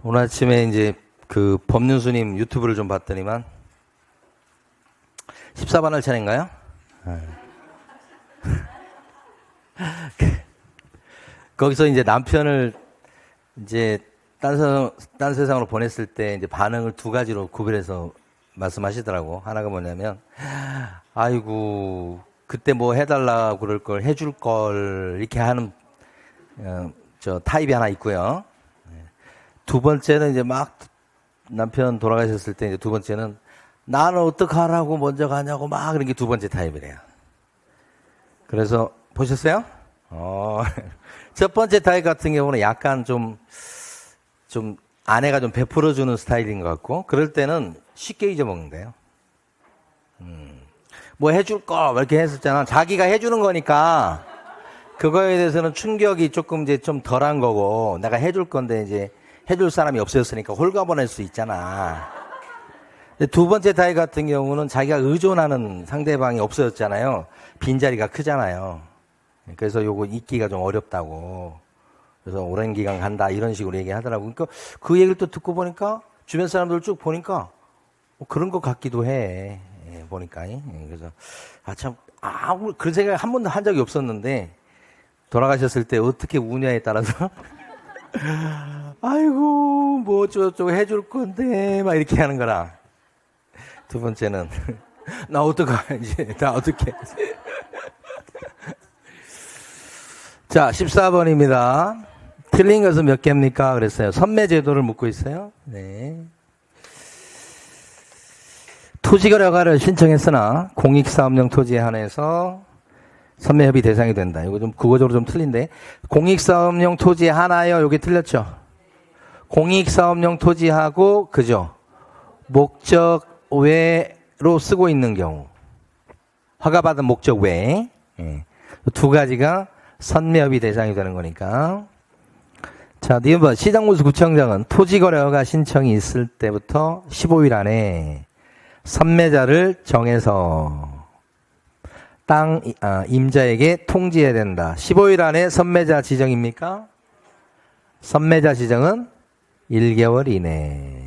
오늘 아침에 이제 그 법륜스님 유튜브를 좀 봤더니만 14반을 차례인가요? 거기서 이제 남편을 이제 딴 세상으로 보냈을 때 이제 반응을 두 가지로 구별해서 말씀하시더라고. 하나가 뭐냐면, 아이고, 그때 뭐 해달라고 그럴 걸, 해줄 걸, 이렇게 하는, 타입이 하나 있고요. 두 번째는 이제 막 남편 돌아가셨을 때 이제 두 번째는 나는 어떡하라고 먼저 가냐고 막 그런 게 두 번째 타입이래요. 그래서 보셨어요? 첫 번째 타입 같은 경우는 약간 좀 아내가 좀 베풀어주는 스타일인 것 같고, 그럴 때는 쉽게 잊어먹는데요. 뭐 해줄 거, 이렇게 했었잖아. 자기가 해주는 거니까, 그거에 대해서는 충격이 조금 이제 좀 덜한 거고, 내가 해줄 건데 이제 해줄 사람이 없어졌으니까 홀가분할 수 있잖아. 두 번째 타입 같은 경우는 자기가 의존하는 상대방이 없어졌잖아요. 빈자리가 크잖아요. 그래서 요거 잊기가 좀 어렵다고. 그래서 오랜 기간 간다 이런 식으로 얘기하더라고요. 그러니까 그 얘기를 또 듣고 보니까 주변 사람들 쭉 보니까 그런 것 같기도 해. 보니까. 그래서 아무 그런 생각 한 번도 한 적이 없었는데 돌아가셨을 때 어떻게 우냐에 따라서 아이고 뭐 어쩌고저쩌고 해줄 건데 막 이렇게 하는 거라. 두 번째는 나 어떡하지? 나 어떻게 자, 14번입니다. 틀린 것은 몇 개입니까? 그랬어요. 선매제도를 묻고 있어요. 네. 토지거래허가를 신청했으나 공익사업용 토지에 한해서 선매협의 대상이 된다. 이거 좀 국어적으로 좀 틀린데. 공익사업용 토지에 하나요? 여기 틀렸죠? 공익사업용 토지하고, 그죠? 목적 외로 쓰고 있는 경우. 허가받은 목적 외. 두 가지가 선매협의 대상이 되는 거니까. 자, 니은번 시장군수구청장은 토지거래허가 신청이 있을 때부터 15일 안에 선매자를 정해서 땅 임자에게 통지해야 된다. 15일 안에 선매자 지정입니까? 선매자 지정은 1개월 이내.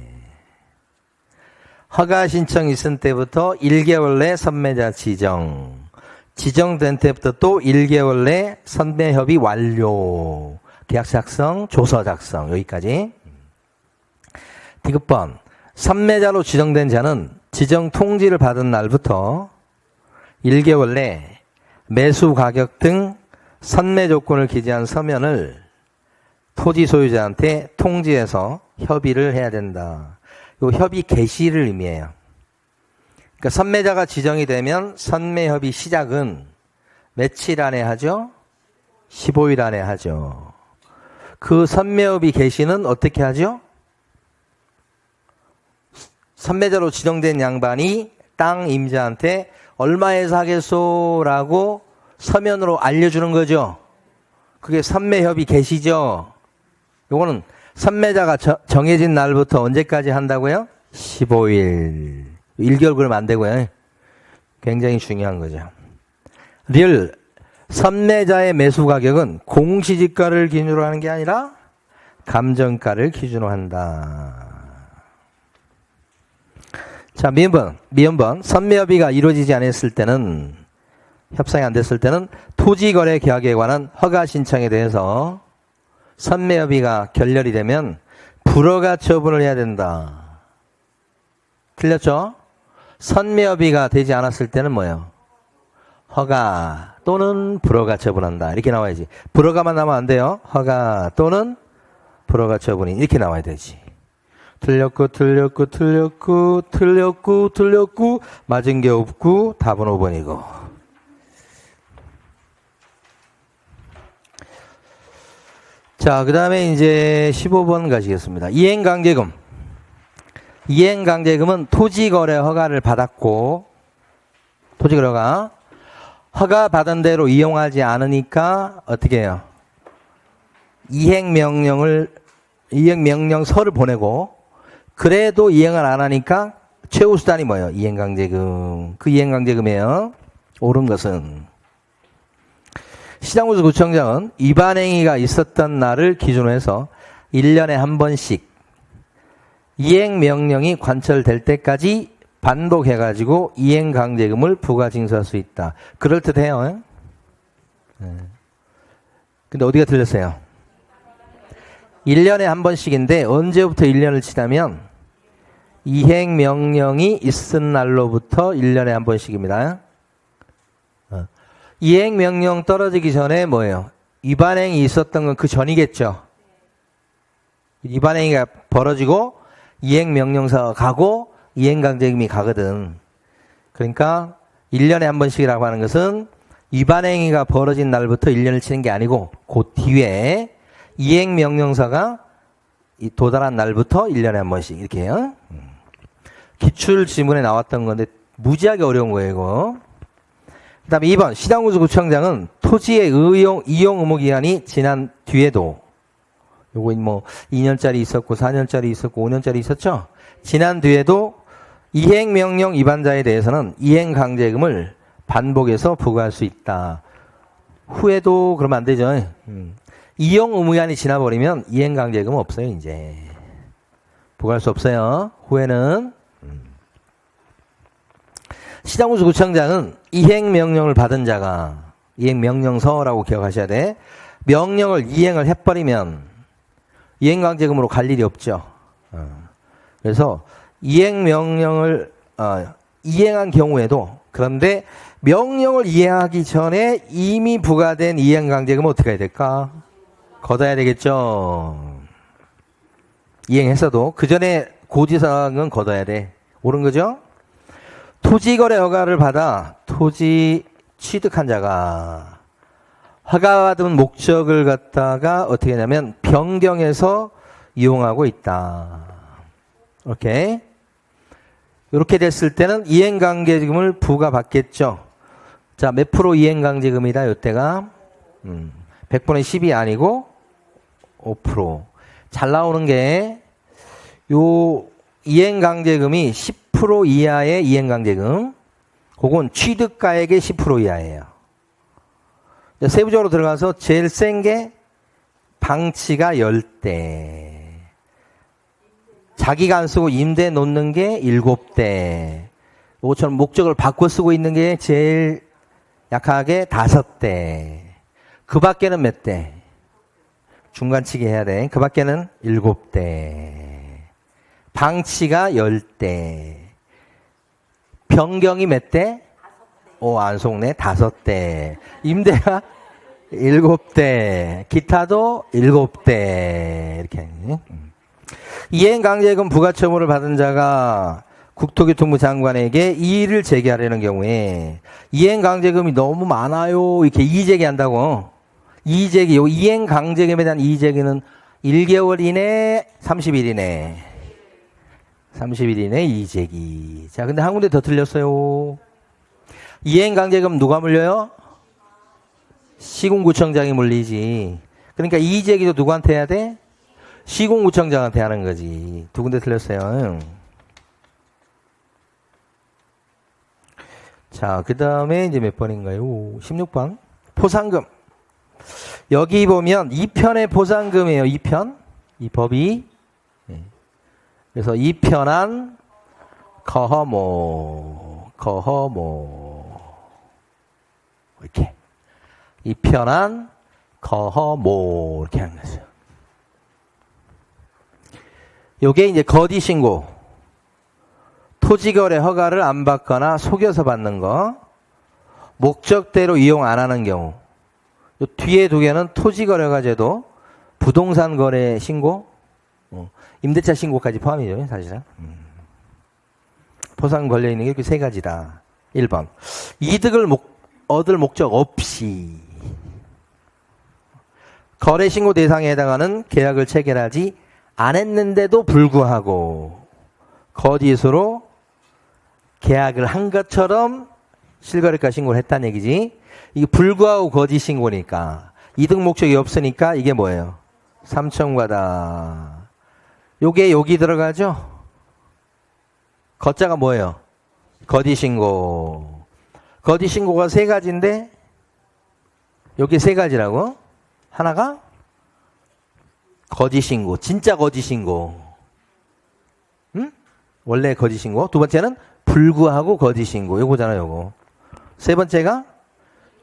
허가 신청 있은 때부터 1개월 내 선매자 지정. 지정된 때부터 또 1개월 내 선매협의 완료. 계약 작성, 조서 작성. 여기까지. 디귿번. 선매자로 지정된 자는 지정 통지를 받은 날부터 1개월 내 매수 가격 등 선매 조건을 기재한 서면을 토지 소유자한테 통지해서 협의를 해야 된다. 이 협의 개시를 의미해요. 그러니까 선매자가 지정이 되면 선매협의 시작은 며칠 안에 하죠? 15일 안에 하죠. 그 선매협의 개시는 어떻게 하죠? 선매자로 지정된 양반이 땅 임자한테 얼마에서 하겠소라고 서면으로 알려주는 거죠. 그게 선매협의 개시죠. 요거는 선매자가 정해진 날부터 언제까지 한다고요? 15일. 1개월 그러면 안 되고요. 굉장히 중요한 거죠. 리얼 선매자의 매수 가격은 공시지가를 기준으로 하는 게 아니라 감정가를 기준으로 한다. 자, 미음번 선매협의가 이루어지지 않았을 때는, 협상이 안 됐을 때는 토지거래 계약에 관한 허가 신청에 대해서 선매협의가 결렬이 되면 불허가 처분을 해야 된다. 틀렸죠? 선매협의가 되지 않았을 때는 뭐예요? 허가 또는 불허가 처분한다. 이렇게 나와야지. 불허가만 나오면 안 돼요. 허가 또는 불허가 처분이 이렇게 나와야 되지. 틀렸고 맞은 게 없고 답은 5번이고. 자, 그 다음에 이제 15번 가시겠습니다. 이행강제금. 이행강제금은 토지거래 허가를 받았고, 토지거래가 허가 받은 대로 이용하지 않으니까 어떻게 해요? 이행명령서를 보내고, 그래도 이행을 안 하니까 최후수단이 뭐예요? 이행강제금. 그 이행강제금이에요. 옳은 것은. 시장군수구청장은 위반행위가 있었던 날을 기준으로 해서 1년에 한 번씩 이행 명령이 관철될 때까지 반복해가지고 이행 강제금을 부과 징수할 수 있다. 그럴듯해요. 근데 어디가 틀렸어요? 1년에 한 번씩인데 언제부터 1년을 지나면 이행 명령이 있은 날로부터 1년에 한 번씩입니다. 이행 명령 떨어지기 전에 뭐예요? 위반행위 있었던 건 그 전이겠죠. 위반행위가 벌어지고 이행 명령서가 가고 이행 강제금이 가거든. 그러니까 1년에 한 번씩이라고 하는 것은 위반행위가 벌어진 날부터 1년을 치는 게 아니고 그 뒤에 이행 명령서가 도달한 날부터 1년에 한 번씩 이렇게 해요. 기출 지문에 나왔던 건데 무지하게 어려운 거예요, 이거. 그 다음에 2번 시장구청장은 토지의 이용 의무 기한이 지난 뒤에도 요거 뭐 2년짜리 있었고 4년짜리 있었고 5년짜리 있었죠? 지난 뒤에도 이행명령 위반자에 대해서는 이행강제금을 반복해서 부과할 수 있다. 후에도 그러면 안 되죠. 이용 의무 기한이 지나버리면 이행강제금은 없어요, 이제. 부과할 수 없어요. 후에는. 시장구청장은 이행명령을 받은 자가 이행명령서라고 기억하셔야 돼. 명령을 이행을 해버리면 이행강제금으로 갈 일이 없죠. 그래서 이행명령을 이행한 경우에도 그런데 명령을 이행하기 전에 이미 부과된 이행강제금은 어떻게 해야 될까? 걷어야 되겠죠. 이행했어도 그 전에 고지사항은 걷어야 돼. 옳은 거죠? 토지거래 허가를 받아 토지 취득한 자가 허가받은 목적을 갖다가 어떻게 하냐면 변경해서 이용하고 있다. 오케이. 이렇게 됐을 때는 이행강제금을 부과받겠죠. 자, 몇 프로 이행강제금이다, 이때가? 100분의 10이 아니고 5%. 잘 나오는 게, 요 이행강제금이 10% 이하의 이행강제금, 그건 취득가액의 10% 이하예요. 세부적으로 들어가서 제일 센 게 방치가 10대. 자기가 안 쓰고 임대 놓는 게 7대. 이것처럼 목적을 바꿔 쓰고 있는 게 제일 약하게 5대. 그 밖에는 몇 대? 중간치기 해야 돼. 그 밖에는 7대. 방치가 10대. 변경이 몇 대? 안 속네. 5대. 임대가 7대. 기타도 7대. 이렇게. 이행강제금 부과처분을 받은 자가 국토교통부 장관에게 이의를 제기하려는 경우에 이행강제금이 너무 많아요. 이렇게 이의제기한다고. 이의제기, 요 이행강제금에 대한 이의제기는 1개월 이내, 30일 이내. 30일 이내 이의제기. 자, 근데 한 군데 더 틀렸어요. 이행강제금 누가 물려요? 시군구청장이 물리지. 그러니까 이의제기도 누구한테 해야 돼? 시군구청장한테 하는 거지. 두 군데 틀렸어요. 자, 그 다음에 이제 몇 번인가요? 16번. 포상금. 여기 보면 2편의 포상금이에요. 2편. 이 법이. 그래서 2편한 거허모. 이렇게. 2편한 거허모. 이렇게 하는 거죠. 요게 이제 거짓 신고. 토지거래 허가를 안 받거나 속여서 받는 거. 목적대로 이용 안 하는 경우. 요 뒤에 두 개는 토지거래허가 제도, 부동산 거래 신고, 임대차 신고까지 포함이죠, 사실은. 포상 걸려 있는 게 이렇게 세 가지다. 1번. 이득을 얻을 목적 없이 거래 신고 대상에 해당하는 계약을 체결하지 안 했는데도 불구하고 거짓으로 계약을 한 것처럼 실거래가 신고를 했다는 얘기지. 이게 불구하고 거짓 신고니까 이득 목적이 없으니까 이게 뭐예요? 삼천과다. 요게 여기 들어가죠? 거자가 뭐예요? 거짓 신고. 거짓 신고가 세 가지인데 여기 세 가지라고? 하나가 거짓 신고, 진짜 거짓 신고. 원래 거짓 신고. 두 번째는 불구하고 거짓 신고. 요거잖아요, 요거. 세 번째가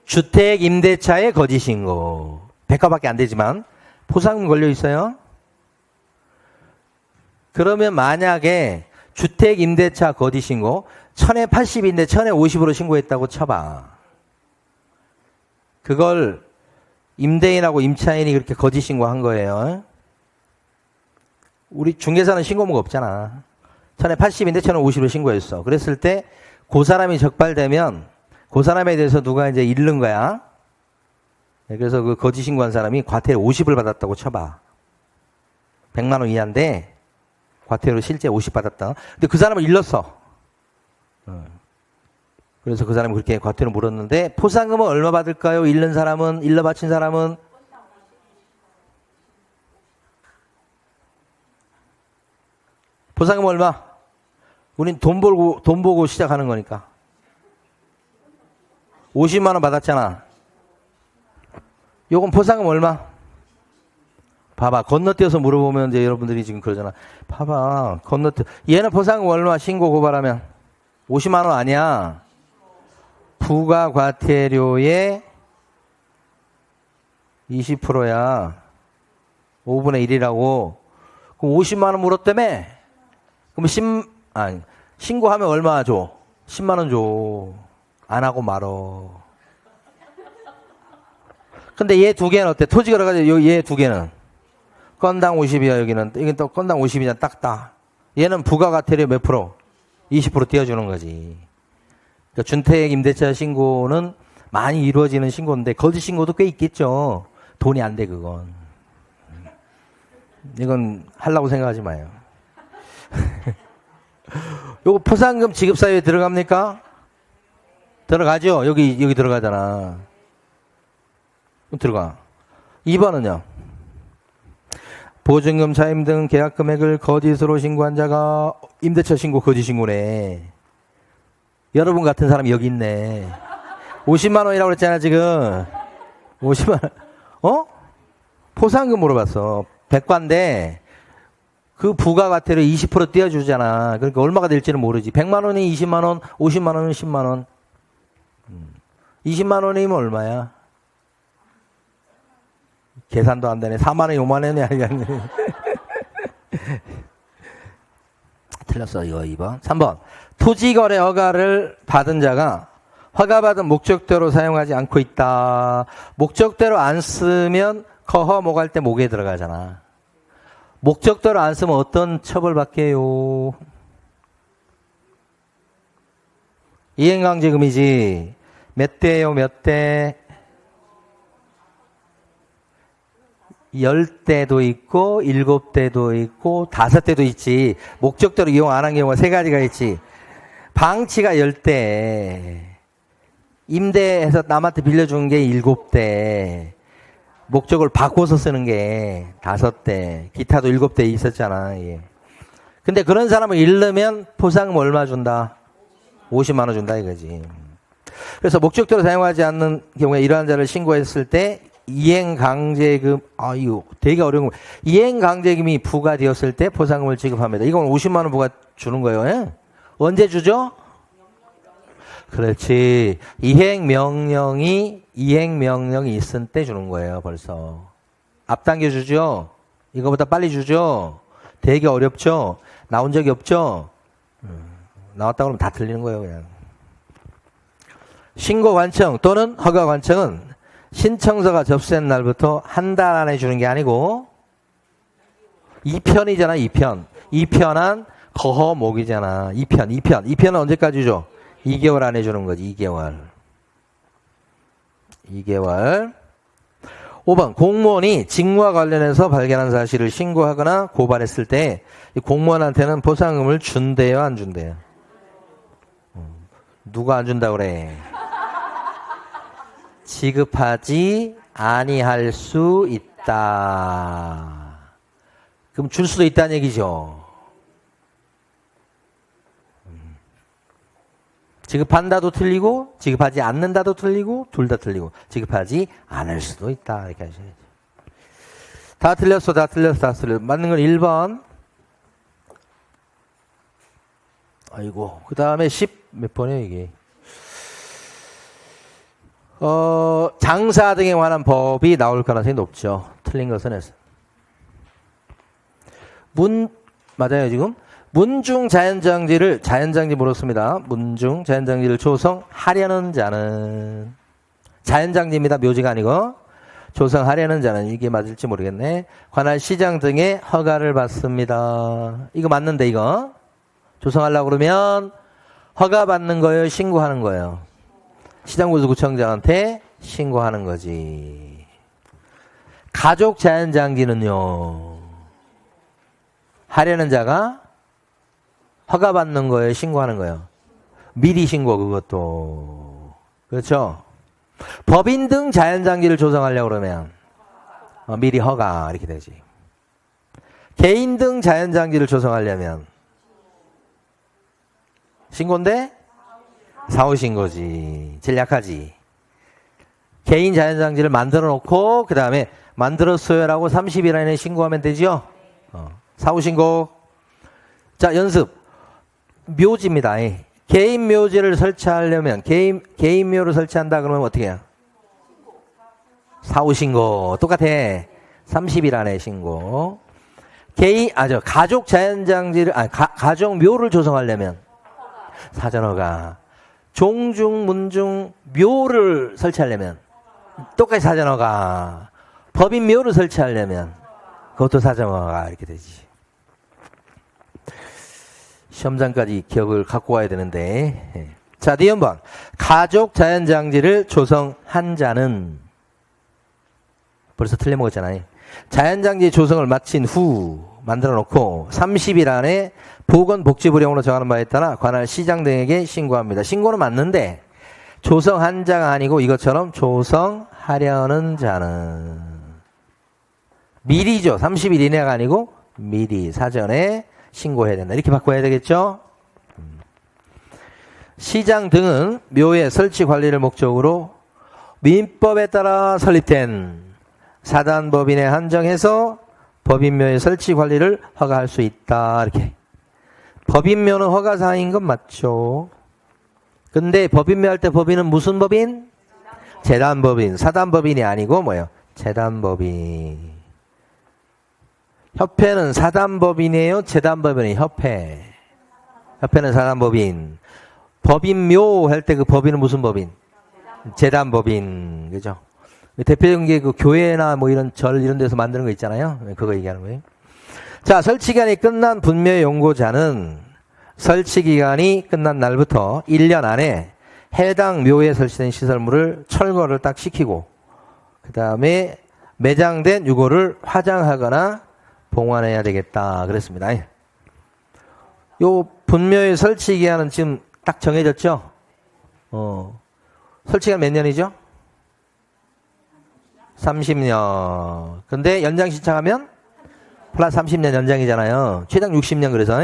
주택 임대차의 거짓 신고. 백화밖에 안 되지만 포상금 걸려 있어요. 그러면 만약에 주택 임대차 거짓 신고 1000에 80인데 1000에 50으로 신고했다고 쳐봐. 그걸 임대인하고 임차인이 그렇게 거짓 신고한 거예요. 우리 중개사는 신고무가 없잖아. 1000에 80인데 1000에 50으로 신고했어. 그랬을 때 그 사람이 적발되면 그 사람에 대해서 누가 이제 잃는 거야. 그래서 그 거짓 신고한 사람이 과태료 50을 받았다고 쳐봐. 100만 원 이하인데 과태료 실제 50 받았다. 근데 그 사람을 잃었어. 그래서 그 사람이 그렇게 과태료 물었는데 포상금은 얼마 받을까요? 잃는 사람은, 일러 바친 사람은? 포상금 얼마? 우린 돈 보고 시작하는 거니까. 50만 원 받았잖아. 요건 포상금 얼마? 봐봐. 건너뛰어서 물어보면 이제 여러분들이 지금 그러잖아. 봐봐. 얘는 포상금 얼마 신고 고발하면? 50만 원 아니야. 부가과태료의 20%야. 5분의 1이라고. 그럼 50만 원 물었다며? 그럼 신고하면 얼마 줘? 10만 원 줘. 안 하고 말어. 근데 얘 두 개는 어때? 토지 걸어가지고 얘 두 개는 건당 50이야. 여기는 이건 또 건당 50이냐 딱다. 얘는 부가과태료 몇 프로? 20% 띄워주는 거지. 그러니까 준택 임대차 신고는 많이 이루어지는 신고인데 거짓 신고도 꽤 있겠죠. 돈이 안 돼 그건. 이건 하려고 생각하지 마요. 요거 포상금 지급 사유에 들어갑니까? 들어가죠. 여기 들어가잖아. 들어가. 2번은요. 보증금, 차임 등 계약 금액을 거짓으로 신고한 자가 임대차 신고 거짓 신고네. 여러분 같은 사람이 여기 있네. 50만 원이라고 그랬잖아 지금. 50만 원. 포상금 물어봤어. 백과인데 그 부가과태료 20% 띄워주잖아. 그러니까 얼마가 될지는 모르지. 100만 원이 20만 원, 50만 원은 10만 원. 20만 원이면 얼마야? 계산도 안 되네. 4만 원, 5만 원이 아니겠네. 틀렸어, 이거 2번. 3번. 토지거래 허가를 받은 자가 허가받은 목적대로 사용하지 않고 있다. 목적대로 안 쓰면 거허 목할 때 목에 들어가잖아. 목적대로 안 쓰면 어떤 처벌받게요? 이행강제금이지. 몇 대요, 몇 대? 10대도 있고 7대도 있고 5대도 있지. 목적대로 이용 안 한 경우가 3가지가 있지. 방치가 10대, 임대해서 남한테 빌려준 게 7대, 목적을 바꿔서 쓰는 게 5대, 기타도 7대 있었잖아. 예. 근데 그런 사람을 잃으면 포상금 얼마 준다? 50만 원 준다 이거지. 그래서 목적대로 사용하지 않는 경우에 이러한 자를 신고했을 때 이행강제금, 이거 되게 어려운 거. 이행강제금이 부과되었을 때 포상금을 지급합니다. 이건 50만 원 부과 주는 거예요. 예? 언제 주죠? 그렇지. 이행명령이 있을 때 주는 거예요. 벌써. 앞당겨 주죠? 이거보다 빨리 주죠? 되게 어렵죠? 나온 적이 없죠? 나왔다 그러면 다 틀리는 거예요. 그냥. 신고관청 또는 허가관청은 신청서가 접수된 날부터 한 달 안에 주는 게 아니고 2편이잖아. 2편한 거허목이잖아. 2편은 언제까지 줘? 2개월 안에 주는 거지. 2개월. 5번. 공무원이 직무와 관련해서 발견한 사실을 신고하거나 고발했을 때 이 공무원한테는 보상금을 준대요, 안 준대요? 누가 안 준다 그래? 지급하지 아니할 수 있다. 그럼 줄 수도 있다는 얘기죠. 지급한다도 틀리고 지급하지 않는다도 틀리고 둘 다 틀리고 지급하지 않을 수도 있다. 이렇게 하셔야죠. 다 틀렸어. 맞는 건 1번. 아이고, 그 다음에 10 몇 번이에요, 이게. 장사 등에 관한 법이 나올 가능성이 높죠. 틀린 것은 해서. 맞아요, 지금? 문중 자연장지 물었습니다. 문중 자연장지를 조성하려는 자는. 자연장지입니다. 묘지가 아니고. 조성하려는 자는 이게 맞을지 모르겠네. 관할 시장 등의 허가를 받습니다. 이거 맞는데, 이거. 조성하려고 그러면 허가 받는 거예요? 신고하는 거예요? 시장군수구청장한테 신고하는 거지. 가족 자연장지는요. 하려는 자가 허가 받는 거예요? 신고하는 거예요? 미리 신고 그것도. 그렇죠? 법인 등 자연장지를 조성하려고 그러면 미리 허가 이렇게 되지. 개인 등 자연장지를 조성하려면 신고인데 사후신고지. 제일 약하지. 개인 자연장지를 만들어 놓고 그 다음에 만들었어요라고 30일 안에 신고하면 되죠. 사후신고. 자, 연습. 묘지입니다. 개인 묘지를 설치하려면 개인 묘를 설치한다 그러면 어떻게 해요? 사후신고. 똑같아. 30일 안에 신고. 가족 자연장지를 가족 묘를 조성하려면 사전허가. 종중 문중 묘를 설치하려면 똑같이 사전허가. 법인 묘를 설치하려면 그것도 사전허가 이렇게 되지. 시험장까지 기억을 갖고 와야 되는데. 자, 뒤연번. 가족 자연장지를 조성한 자는 벌써 틀려먹었잖아요. 자연장지 조성을 마친 후 만들어 놓고 30일 안에 보건복지부령으로 정하는 바에 따라 관할 시장 등에게 신고합니다. 신고는 맞는데 조성한 자가 아니고 이것처럼 조성하려는 자는 미리죠. 30일 이내가 아니고 미리 사전에 신고해야 된다. 이렇게 바꿔야 되겠죠? 시장 등은 묘의 설치 관리를 목적으로 민법에 따라 설립된 사단법인에 한정해서 법인묘의 설치 관리를 허가할 수 있다. 이렇게. 법인묘는 허가사항인 건 맞죠. 근데 법인묘 할 때 법인은 무슨 법인? 재단법인. 사단법인이 아니고 뭐예요? 재단법인. 협회는 사단법인이에요? 재단법인이에요? 협회. 협회는 사단법인. 법인묘 할 때 그 법인은 무슨 법인? 재단법인. 그죠? 대표적인 게 그 교회나 뭐 이런 절 이런 데서 만드는 거 있잖아요. 그거 얘기하는 거예요. 자, 설치 기간이 끝난 분묘 용고자는 설치 기간이 끝난 날부터 1년 안에 해당 묘에 설치된 시설물을 철거를 딱 시키고 그 다음에 매장된 유골을 화장하거나 봉환해야 되겠다 그랬습니다. 요 분묘의 설치 기간은 지금 딱 정해졌죠? 설치 기간 몇 년이죠? 30년. 근데 연장 신청하면 플러스 30년 연장이잖아요. 최장 60년 그래서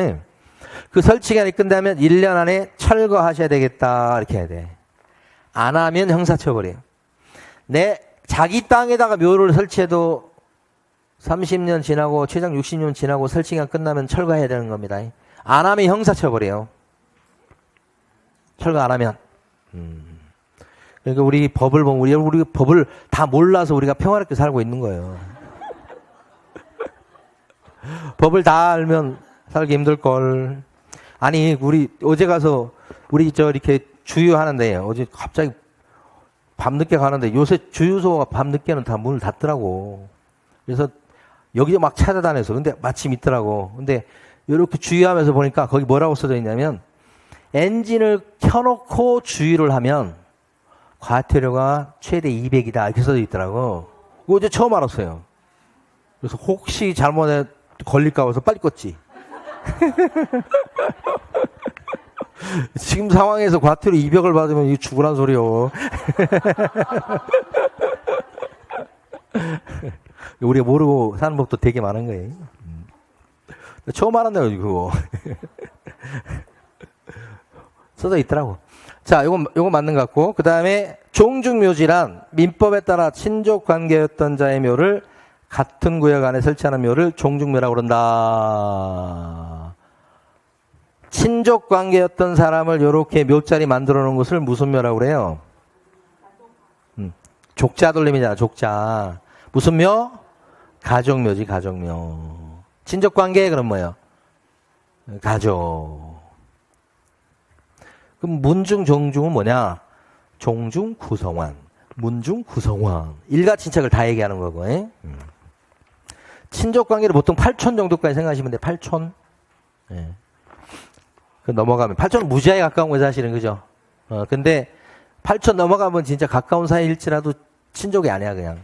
그 설치기간이 끝나면 1년 안에 철거하셔야 되겠다 이렇게 해야 돼. 안 하면 형사처벌이에요. 자기 땅에다가 묘를 설치해도 30년 지나고 최장 60년 지나고 설치기간 끝나면 철거해야 되는 겁니다. 안 하면 형사처벌이에요. 철거 안 하면. 그러니까 우리 법을 보면 우리 법을 다 몰라서 우리가 평화롭게 살고 있는 거예요. 법을 다 알면 살기 힘들걸. 아니, 우리 어제 가서 우리 이렇게 주유하는데 어제 갑자기 밤늦게 가는데 요새 주유소가 밤늦게는 다 문을 닫더라고. 그래서 여기서 막 찾아다녀서 근데 마침 있더라고. 근데 이렇게 주유하면서 보니까 거기 뭐라고 써져 있냐면 엔진을 켜놓고 주유를 하면 과태료가 최대 200이다 이렇게 써져 있더라고. 그거 어제 처음 알았어요. 그래서 혹시 잘못에 걸릴까 봐서 빨리 껐지. 지금 상황에서 과태료 200을 받으면 이거 죽으란 소리요. 우리가 모르고 사는 법도 되게 많은 거예요. 처음 알았네요, 그거. 써져 있더라고. 자, 요거 맞는 것 같고. 그 다음에 종중묘지란 민법에 따라 친족 관계였던 자의 묘를 같은 구역 안에 설치하는 묘를 종중묘라고 그런다. 친족 관계였던 사람을 이렇게 묘자리 만들어 놓은 것을 무슨 묘라고 그래요? 족자 돌림이잖아, 족자. 무슨 묘? 가족묘지, 가족묘. 친족 관계, 그럼 뭐예요? 가족. 그럼 문중, 종중은 뭐냐? 종중, 구성원. 문중, 구성원. 일가친척을 다 얘기하는 거고. 친족 관계를 보통 8촌 정도까지 생각하시면 돼, 8촌. 예. 그 넘어가면 8촌은 무지하게 가까운 거예요, 사실은. 그죠? 근데 8촌 넘어가면 진짜 가까운 사이일지라도 친족이 아니야, 그냥.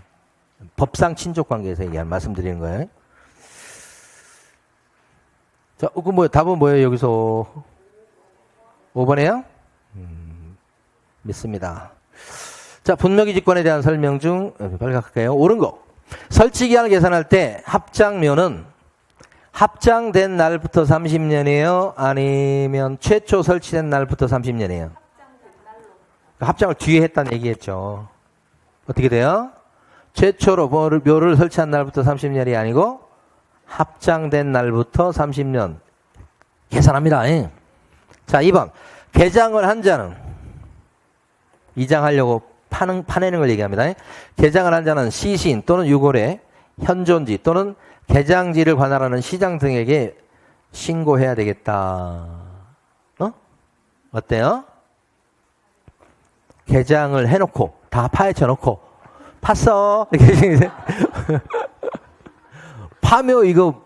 법상 친족 관계에서 얘기하는 말씀드리는 거예요. 자, 그 뭐 답은 뭐예요, 여기서? 5번이에요? 믿습니다. 자, 분묘기 직권에 대한 설명 중 빨리 갈게요. 옳은 거. 설치 기한을 계산할 때 합장묘는 합장된 날부터 30년이에요? 아니면 최초 설치된 날부터 30년이에요? 합장을 뒤에 했다는 얘기했죠. 어떻게 돼요? 최초로 묘를 설치한 날부터 30년이 아니고 합장된 날부터 30년 계산합니다. 자, 2번. 개장을 한 자는 이장하려고 파내는 걸 얘기합니다. 개장을 한 자는 시신 또는 유골의 현존지 또는 개장지를 관할하는 시장 등에게 신고해야 되겠다. 어때요? 개장을 해놓고 다 파헤쳐놓고 팠어. 파묘 이거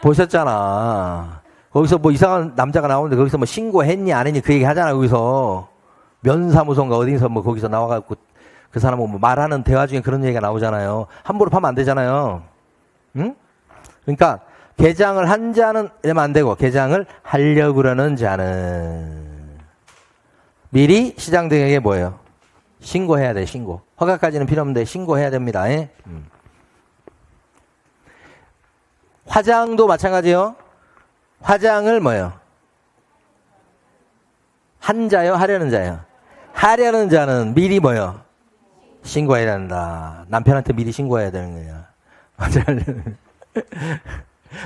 보셨잖아. 거기서 뭐 이상한 남자가 나오는데 거기서 뭐 신고했니 안 했니 그 얘기 하잖아. 거기서 면사무소인가 어디서 뭐 거기서 나와갖고 그 사람은 뭐 말하는 대화 중에 그런 얘기가 나오잖아요. 함부로 파면 안 되잖아요. 응? 그러니까 개장을 한 자는 이러면 안 되고 개장을 하려고 그러는 자는 미리 시장 등에게 뭐예요? 신고해야 돼. 신고. 허가까지는 필요 없는데 신고해야 됩니다. 화장도 마찬가지요. 화장을 뭐예요? 한 자요? 하려는 자요? 하려는 자는 미리 뭐예요? 신고해야 된다. 남편한테 미리 신고해야 되는 거야.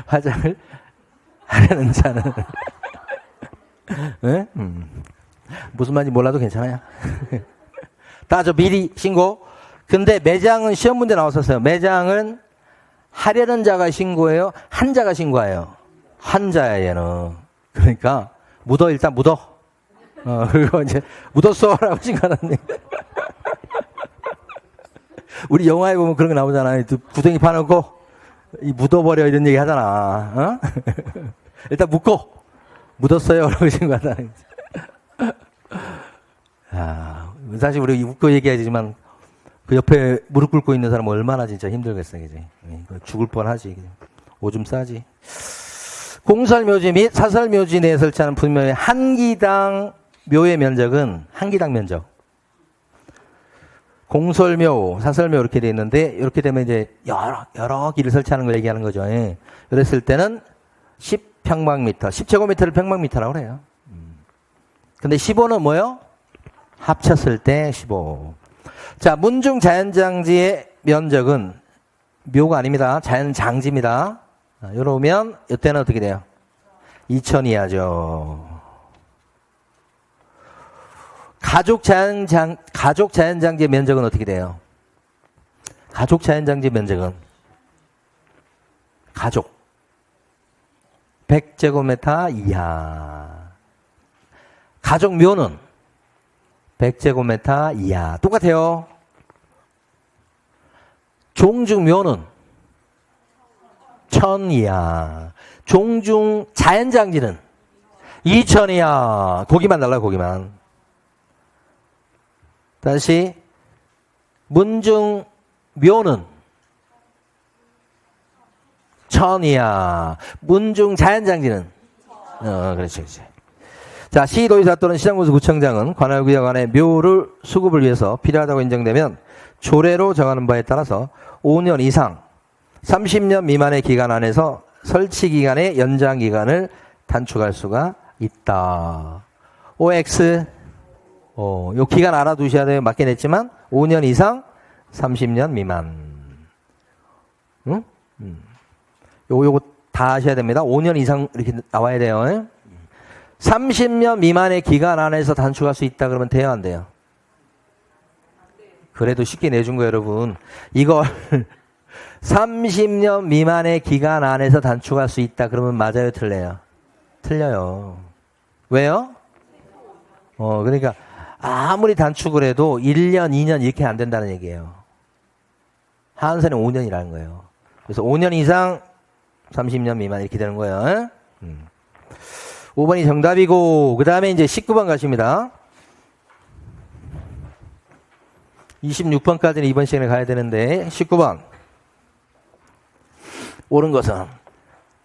화장을 하려는 자는 네? 무슨 말인지 몰라도 괜찮아요. 다 저 미리 신고. 근데 매장은 시험 문제 나왔었어요. 매장은 하려는 자가 신고해요? 한 자가 신고해요? 한 자야 얘는. 그러니까 묻어 일단 묻어. 그리고 이제 묻었어라고 신고하는. 우리 영화에 보면 그런 거 나오잖아요. 구덩이 파놓고 이 묻어버려 이런 얘기 하잖아. 일단 묻고 묻었어요라고 신고하다. 사실 우리 웃고 얘기하지만 그 옆에 무릎 꿇고 있는 사람은 얼마나 진짜 힘들겠어, 그지? 죽을 뻔하지. 오줌 싸지. 공설묘지 및 사설묘지 내에 설치하는 분묘의 한 기당 묘의 면적은 한 기당 면적. 공설묘, 사설묘 이렇게 돼 있는데 이렇게 되면 이제 여러 기를 설치하는 걸 얘기하는 거죠. 그랬을 때는 10평방미터, 10제곱미터를 평방미터라고 그래요. 근데 15는 뭐예요? 합쳤을 때 15. 자, 문중 자연장지의 면적은 묘가 아닙니다. 자연장지입니다. 이러면 이때는 어떻게 돼요? 2000 이하죠. 가족 자연장지의 면적은 어떻게 돼요? 가족 자연장지의 면적은 가족 100제곱미터 이하. 가족 묘는 100제곱미터 이하. 똑같아요. 종중 묘는 1000 이하. 종중 자연장지는 2000 이하. 고기만 달라요, 고기만. 다시 문중 묘는 1000 이하. 문중 자연장지는 그렇지, 그렇지. 자, 시도의사 또는 시장군수구청장은 관할구역 안에 묘를 수급을 위해서 필요하다고 인정되면 조례로 정하는 바에 따라서 5년 이상 30년 미만의 기간 안에서 설치 기간의 연장 기간을 단축할 수가 있다. OX 요 기간 알아두셔야 돼요. 맞게 냈지만 5년 이상 30년 미만. 응? 요거 다 하셔야 됩니다. 5년 이상 이렇게 나와야 돼요. 30년 미만의 기간 안에서 단축할 수 있다 그러면 돼요, 안 돼요? 그래도 쉽게 내준 거예요, 여러분. 이걸 30년 미만의 기간 안에서 단축할 수 있다 그러면 맞아요, 틀려요? 틀려요. 왜요? 그러니까 아무리 단축을 해도 1년, 2년 이렇게 안 된다는 얘기예요. 한선은 5년이라는 거예요. 그래서 5년 이상 30년 미만 이렇게 되는 거예요. 5번이 정답이고, 그 다음에 이제 19번 가십니다. 26번까지는 이번 시간에 가야 되는데, 19번. 옳은 것은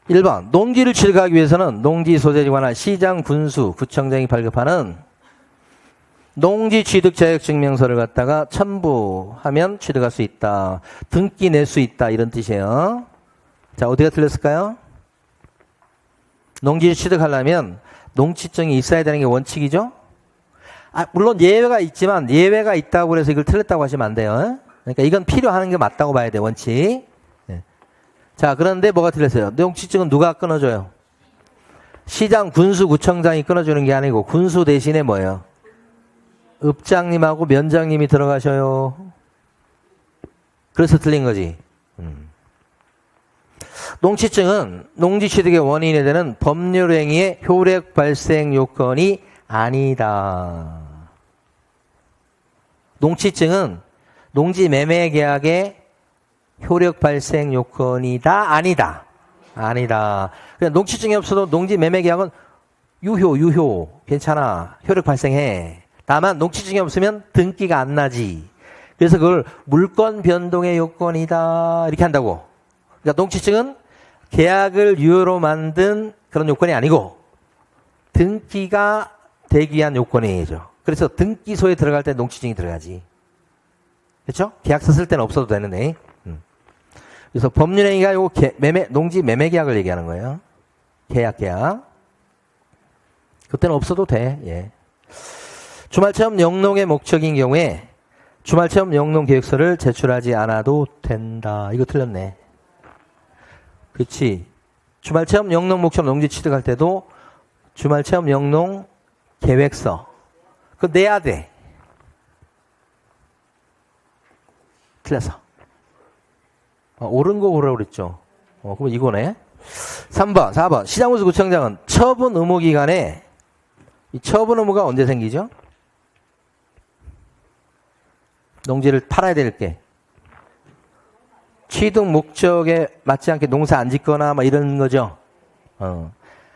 1번. 농지를 취득하기 위해서는 농지 소재지 관한 시장, 군수, 구청장이 발급하는 농지 취득 자격 증명서를 갖다가 첨부하면 취득할 수 있다. 등기 낼 수 있다. 이런 뜻이에요. 자, 어디가 틀렸을까요? 농지를 취득하려면 농지증이 있어야 되는 게 원칙이죠? 물론 예외가 있지만 예외가 있다고 해서 이걸 틀렸다고 하시면 안 돼요. 그러니까 이건 필요한 게 맞다고 봐야 돼, 원칙. 네. 자, 그런데 뭐가 틀렸어요? 농지증은 누가 끊어줘요? 시장, 군수, 구청장이 끊어주는 게 아니고 군수 대신에 뭐예요? 읍장님하고 면장님이 들어가셔요. 그래서 틀린 거지. 농지증은 농지 취득의 원인이 되는 법률행위의 효력 발생 요건이 아니다. 농지증은 농지 매매 계약의 효력 발생 요건이다, 아니다. 아니다. 그냥 농지증이 없어도 농지 매매 계약은 유효 괜찮아. 효력 발생해. 다만 농지증이 없으면 등기가 안 나지. 그래서 그걸 물권 변동의 요건이다 이렇게 한다고. 그러니까 농지증은 계약을 유효로 만든 그런 요건이 아니고 등기가 되기 위한 요건이죠. 그래서 등기소에 들어갈 때 농지증이 들어가지. 그렇죠? 계약서 쓸 때는 없어도 되는데. 그래서 법률행위가 요 농지 매매 계약을 얘기하는 거예요. 계약. 그때는 없어도 돼. 예. 주말체험 영농의 목적인 경우에 주말체험 영농 계획서를 제출하지 않아도 된다. 이거 틀렸네. 그렇지. 주말체험 영농 목적 농지 취득할 때도 주말체험 영농 계획서 그거 내야 돼. 틀렸어. 옳은 거 보라고 그랬죠. 그럼 이거네. 3번, 4번. 시장군수 구청장은 처분 의무 기간에 이 처분 의무가 언제 생기죠? 농지를 팔아야 될 게. 취득 목적에 맞지 않게 농사 안 짓거나 막 이런 거죠.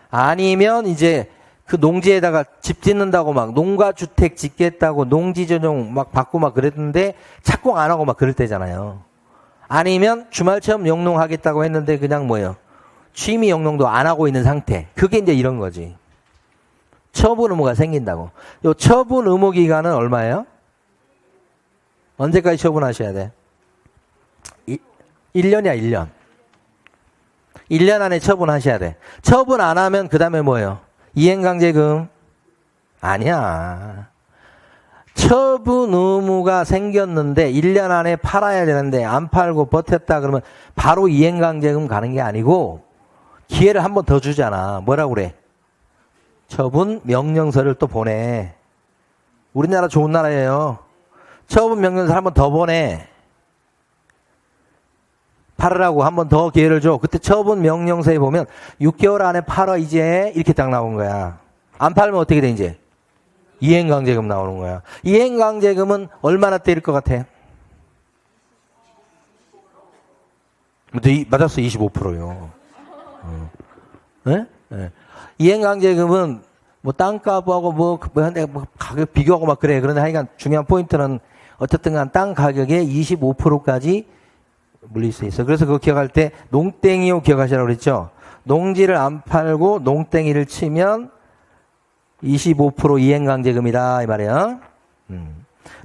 아니면 이제 그 농지에다가 집 짓는다고 막 농가주택 짓겠다고 농지 전용 막 받고 막 그랬는데 착공 안 하고 막 그럴 때잖아요. 아니면 주말체험 영농 하겠다고 했는데 그냥 뭐예요? 취미 영농도 안 하고 있는 상태. 그게 이제 이런 거지. 처분 의무가 생긴다고. 요 처분 의무 기간은 얼마예요? 언제까지 처분하셔야 돼? 1년이야, 1년. 1년 안에 처분하셔야 돼. 처분 안 하면 그 다음에 뭐예요? 이행강제금? 아니야. 처분 의무가 생겼는데 1년 안에 팔아야 되는데 안 팔고 버텼다 그러면 바로 이행강제금 가는 게 아니고 기회를 한 번 더 주잖아. 뭐라고 그래? 처분 명령서를 또 보내. 우리나라 좋은 나라예요. 처분 명령서 한 번 더 보내. 팔으라고 한 번 더 기회를 줘. 그때 처분 명령서에 보면 6개월 안에 팔아 이제 이렇게 딱 나온 거야. 안 팔면 어떻게 돼 이제? 이행강제금 나오는 거야. 이행강제금은 얼마나 때릴 것 같아? 맞았어. 25%요. 네? 네. 이행강제금은 뭐 땅값하고 뭐 가격 비교하고 막 그래. 그런데 하여간 중요한 포인트는 어쨌든 간 땅 가격의 25%까지 물릴 수 있어. 그래서 그거 기억할 때 농땡이요 기억하시라고 그랬죠. 농지를 안 팔고 농땡이를 치면 25% 이행강제금이다 이 말이에요.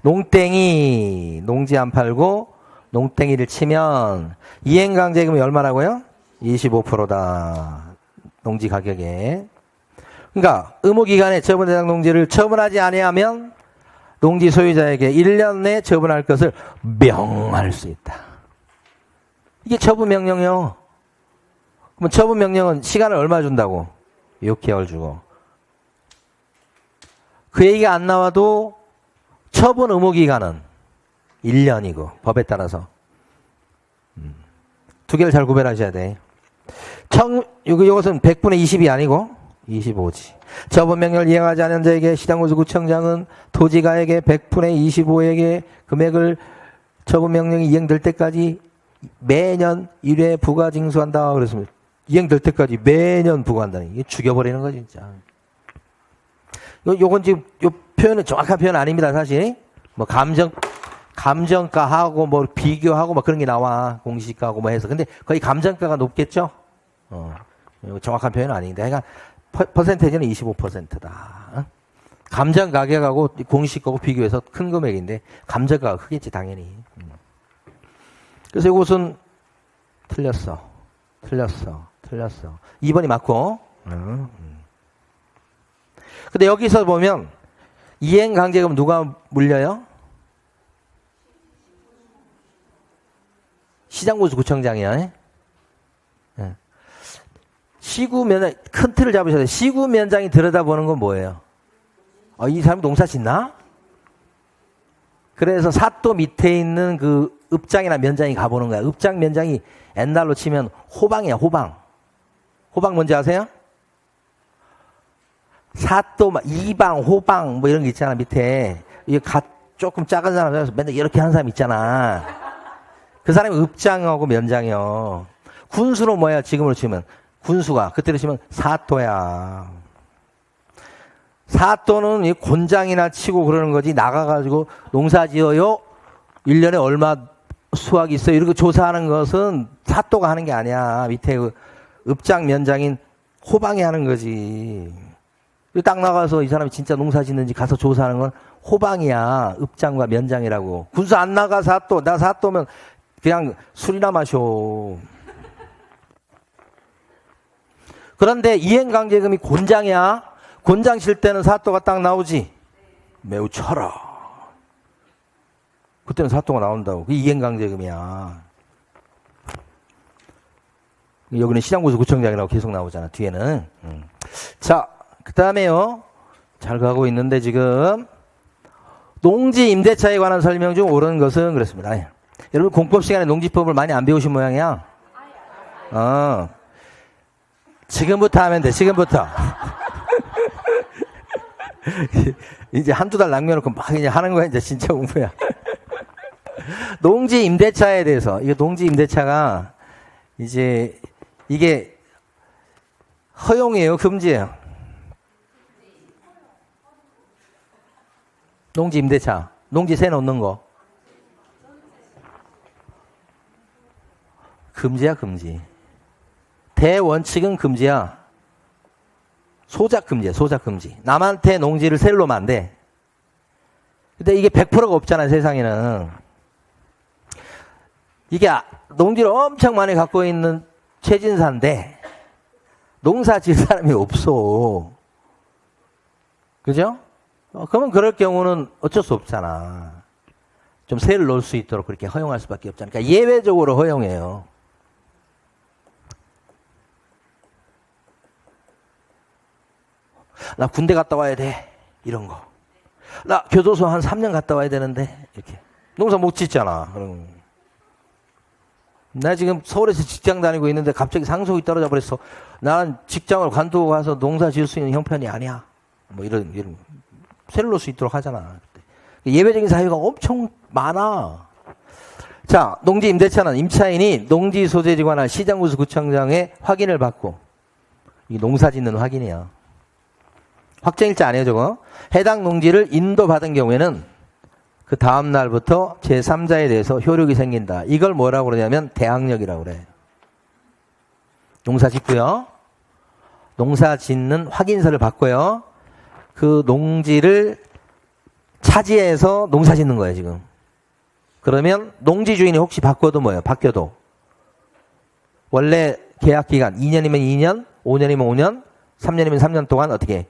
농땡이 농지 안 팔고 농땡이를 치면 이행강제금이 얼마라고요? 25%다. 농지 가격에. 그러니까 의무기간에 처분 대상 농지를 처분하지 아니하면 농지 소유자에게 1년 내 처분할 것을 명할 수 있다. 이게 처분명령이요. 그럼 처분명령은 시간을 얼마 준다고? 6개월 주고. 그 얘기가 안 나와도 처분 의무 기간은 1년이고 법에 따라서 두 개를 잘 구별하셔야 돼. 이것은 100분의 20이 아니고 25지. 처분 명령을 이행하지 않은 자에게 시장군수구청장은 토지가액의 100분의 25에게 금액을 처분 명령이 이행될 때까지 매년 1회 부과 징수한다 그랬습니다. 이행될 때까지 매년 부과한다는 이게 죽여버리는 거 진짜. 요건 지금 요 표현은 정확한 표현 아닙니다 사실. 뭐 감정가하고 뭐 비교하고 뭐 그런 게 나와 공시가하고 뭐 해서 근데 거의 감정가가 높겠죠. 정확한 표현은 아닌데, 그러니까 퍼센테이지는 25%다. 감정 가격하고 공시가하고 비교해서 큰 금액인데 감정가가 크겠지 당연히. 그래서 이것은 틀렸어. 2번이 맞고. 근데 여기서 보면 이행강제금 누가 물려요? 시장군수구청장이야. 시구면장, 큰 틀을 잡으셔야 돼요. 시구면장이 들여다보는 건 뭐예요? 이 사람이 농사 짓나? 그래서 사또 밑에 있는 그 읍장이나 면장이 가보는 거야. 읍장, 면장이 옛날로 치면 호방이야, 호방. 호방 뭔지 아세요? 사또, 이방, 호방, 뭐 이런 게 있잖아, 밑에. 이게 조금 작은 사람에서 맨날 이렇게 하는 사람 있잖아. 그 사람이 읍장하고 면장이요. 군수는 뭐야, 지금으로 치면? 군수가, 그때로 치면 사또야. 사또는 이 곤장이나 치고 그러는 거지, 나가가지고 농사 지어요? 1년에 얼마 수확이 있어요? 이렇게 조사하는 것은 사또가 하는 게 아니야. 밑에 그 읍장, 면장인 호방이 하는 거지. 딱 나가서 이 사람이 진짜 농사 짓는지 가서 조사하는 건 호방이야. 읍장과 면장이라고. 군수 안 나가 사또. 나 사또면 그냥 술이나 마셔. 그런데 이행강제금이 곤장이야. 곤장 칠 때는 사또가 딱 나오지. 매우 쳐라. 그때는 사또가 나온다고. 그게 이행강제금이야. 여기는 시장군수구청장이라고 계속 나오잖아. 뒤에는. 자, 그 다음에요. 잘 가고 있는데 지금 농지 임대차에 관한 설명 중 옳은 것은 그렇습니다. 여러분 공법 시간에 농지법을 많이 안 배우신 모양이야. 지금부터 하면 돼. 지금부터. 이제 한두 달 남겨놓고 막 이제 하는 거야. 이제 진짜 공부야. 농지 임대차에 대해서. 이게 농지 임대차가 이제 이게 허용이에요? 금지예요? 농지 임대차. 농지세 놓는 거. 금지야, 금지. 대원칙은 금지야. 소작 금지야, 소작 금지. 남한테 농지를 세를 놓으면 안 돼. 근데 이게 100%가 없잖아요, 세상에는. 이게 농지를 엄청 많이 갖고 있는 최진사인데, 농사 지을 사람이 없어. 그죠? 그러면 그럴 경우는 어쩔 수 없잖아. 좀 세를 놓을 수 있도록 그렇게 허용할 수밖에 없잖아. 그러니까 예외적으로 허용해요. 나 군대 갔다 와야 돼. 이런 거. 나 교도소 한 3년 갔다 와야 되는데. 이렇게. 농사 못 짓잖아. 그럼. 나 지금 서울에서 직장 다니고 있는데 갑자기 상속이 떨어져 버렸어. 난 직장을 관두고 가서 농사 지을 수 있는 형편이 아니야. 뭐 이런 세를 놓을 수 있도록 하잖아. 예외적인 사유가 엄청 많아. 자, 농지 임대차는 임차인이 농지 소재지 관한 시장군수구청장의 확인을 받고, 이게 농사 짓는 확인이야. 확정일자 아니에요, 저거. 해당 농지를 인도받은 경우에는 그 다음 날부터 제3자에 대해서 효력이 생긴다. 이걸 뭐라고 그러냐면 대항력이라고 그래. 농사 짓고요. 농사 짓는 확인서를 받고요. 그 농지를 차지해서 농사 짓는 거예요, 지금. 그러면 농지 주인이 혹시 바꿔도 뭐예요? 바뀌어도. 원래 계약 기간 2년이면 2년, 5년이면 5년, 3년이면 3년 동안 어떻게?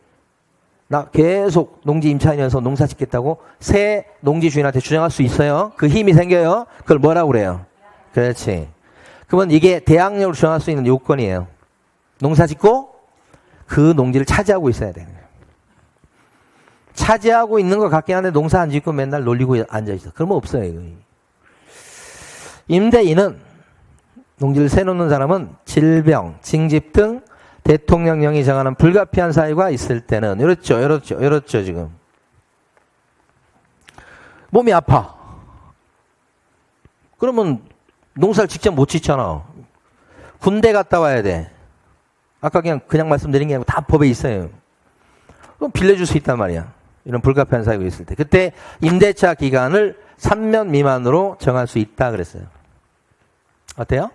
나 계속 농지 임차인이어서 농사 짓겠다고 새 농지 주인한테 주장할 수 있어요. 그 힘이 생겨요. 그걸 뭐라고 그래요? 그렇지. 그러면 이게 대항력으로 주장할 수 있는 요건이에요. 농사 짓고 그 농지를 차지하고 있어야 돼요. 차지하고 있는 것 같긴 한데 농사 안 짓고 맨날 놀리고 앉아있어. 그러면 없어요. 이거. 임대인은 농지를 세놓는 사람은 질병, 징집 등 대통령령이 정하는 불가피한 사유가 있을 때는 이렇죠 지금. 몸이 아파. 그러면 농사를 직접 못 짓잖아. 군대 갔다 와야 돼. 아까 그냥 말씀드린 게 아니고 다 법에 있어요. 그럼 빌려줄 수 있단 말이야. 이런 불가피한 사유가 있을 때. 그때 임대차 기간을 3년 미만으로 정할 수 있다 그랬어요. 어때요?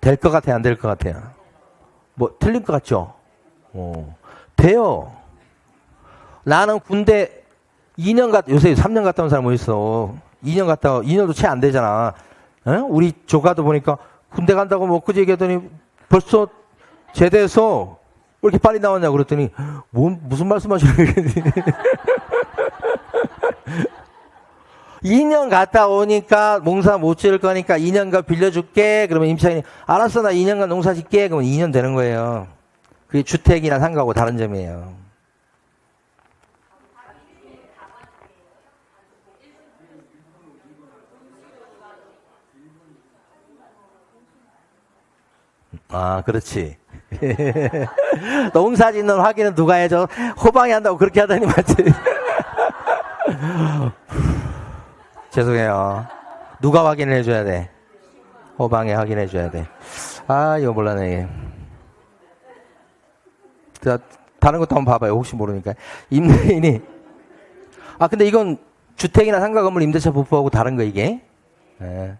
될 것 같아요? 안 될 것 같아요? 뭐 틀린 것 같죠? 돼요. 나는 군대 2년 요새 3년 갔다 온 사람 뭐 있어. 2년도 채 안 되잖아. 에? 우리 조카도 보니까 군대 간다고 뭐 그제 얘기하더니 벌써 제대해서 왜 이렇게 빨리 나왔냐고 그랬더니 무슨 말씀하시는 거예요? 2년 갔다 오니까 농사 못 지을 거니까 2년간 빌려줄게. 그러면 임차인이 알았어 나 2년간 농사 짓게. 그러면 2년 되는 거예요. 그게 주택이나 상가하고 다른 점이에요. 아, 그렇지. 농사 짓는 확인은 누가 해줘? 호방이 한다고 그렇게 하다니 맞지? 죄송해요. 누가 확인을 해줘야 돼? 호방에 확인해줘야 돼. 아, 이거 몰라네. 자, 다른 것도 한번 봐봐요. 혹시 모르니까. 임대인이. 아, 근데 이건 주택이나 상가 건물 임대차 부부하고 다른 거, 이게. 네.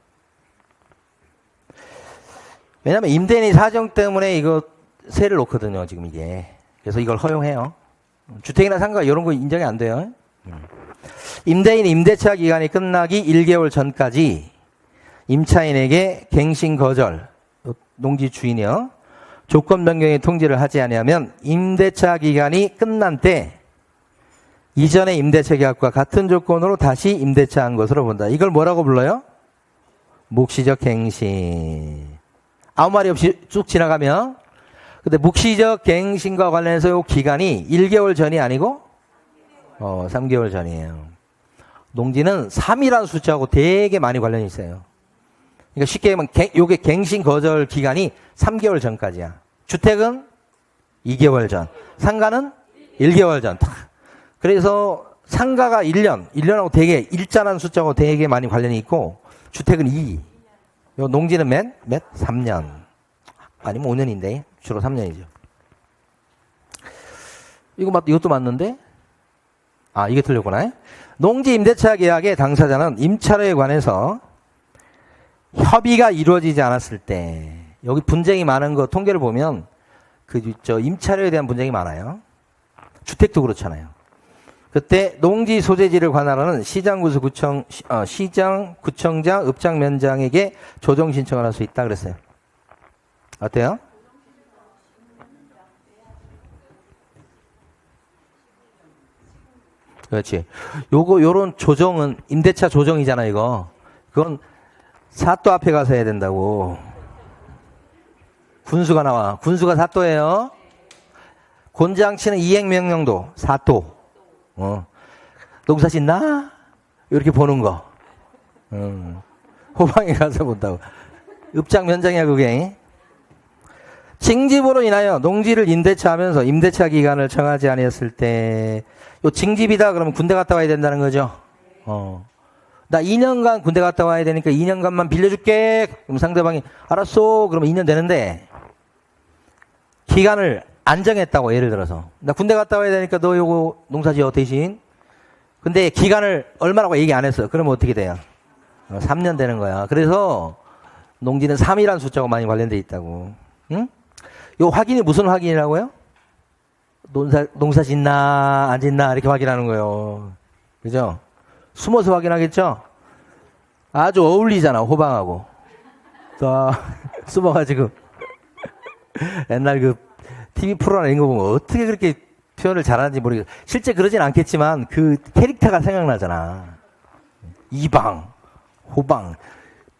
왜냐면 임대인이 사정 때문에 이거 세를 놓거든요, 지금 이게. 그래서 이걸 허용해요. 주택이나 상가 이런 거 인정이 안 돼요. 임대인 임대차 기간이 끝나기 1개월 전까지 임차인에게 갱신 거절, 농지 주인이요. 조건 변경의 통지를 하지 아니하면 임대차 기간이 끝난 때 이전의 임대차 계약과 같은 조건으로 다시 임대차한 것으로 본다. 이걸 뭐라고 불러요? 묵시적 갱신. 아무 말이 없이 쭉 지나가면 근데 묵시적 갱신과 관련해서 이 기간이 1개월 전이 아니고 3개월 전이에요. 농지는 3이라는 숫자하고 되게 많이 관련이 있어요. 그러니까 쉽게 얘기하면 요게 갱신 거절 기간이 3개월 전까지야. 주택은 2개월 전, 상가는 1개월 전. 그래서 상가가 1년하고 되게 일자라는 숫자하고 되게 많이 관련이 있고 주택은 2. 요 농지는 몇? 3년. 아니면 5년인데 주로 3년이죠. 이것도 맞는데? 아, 이게 틀렸구나. 농지 임대차 계약의 당사자는 임차료에 관해서 협의가 이루어지지 않았을 때 여기 분쟁이 많은 거 통계를 보면 임차료에 대한 분쟁이 많아요. 주택도 그렇잖아요. 그때 농지 소재지를 관할하는 시장구청장, 읍장면장에게 조정 신청을 할 수 있다 그랬어요. 어때요? 그렇지. 요런 조정은 임대차 조정이잖아, 이거. 그건 사또 앞에 가서 해야 된다고. 군수가 나와. 군수가 사또예요. 곤장치는 이행명령도 사또. 농사 짓나? 이렇게 보는 거. 호방에 가서 본다고. 읍장 면장이야, 그게. 징집으로 인하여 농지를 임대차하면서 임대차 기간을 정하지 아니했을 때, 요 징집이다 그러면 군대 갔다 와야 된다는 거죠. 나 2년간 군대 갔다 와야 되니까 2년간만 빌려줄게. 그럼 상대방이 알았어. 그러면 2년 되는데 기간을 안 정했다고. 예를 들어서 나 군대 갔다 와야 되니까 너 요거 농사지어 대신. 근데 기간을 얼마라고 얘기 안 했어. 그러면 어떻게 돼요? 3년 되는 거야. 그래서 농지는 3이라는 숫자가 많이 관련돼 있다고. 응? 요 확인이 무슨 확인이라고요? 농사 짓나 안 짓나 이렇게 확인하는 거예요. 그죠? 숨어서 확인하겠죠? 아주 어울리잖아, 호방하고. 또 숨어가지고 옛날 그 TV 프로나 이런 거 보면 어떻게 그렇게 표현을 잘하는지 모르겠어. 실제 그러진 않겠지만 그 캐릭터가 생각나잖아. 이방, 호방.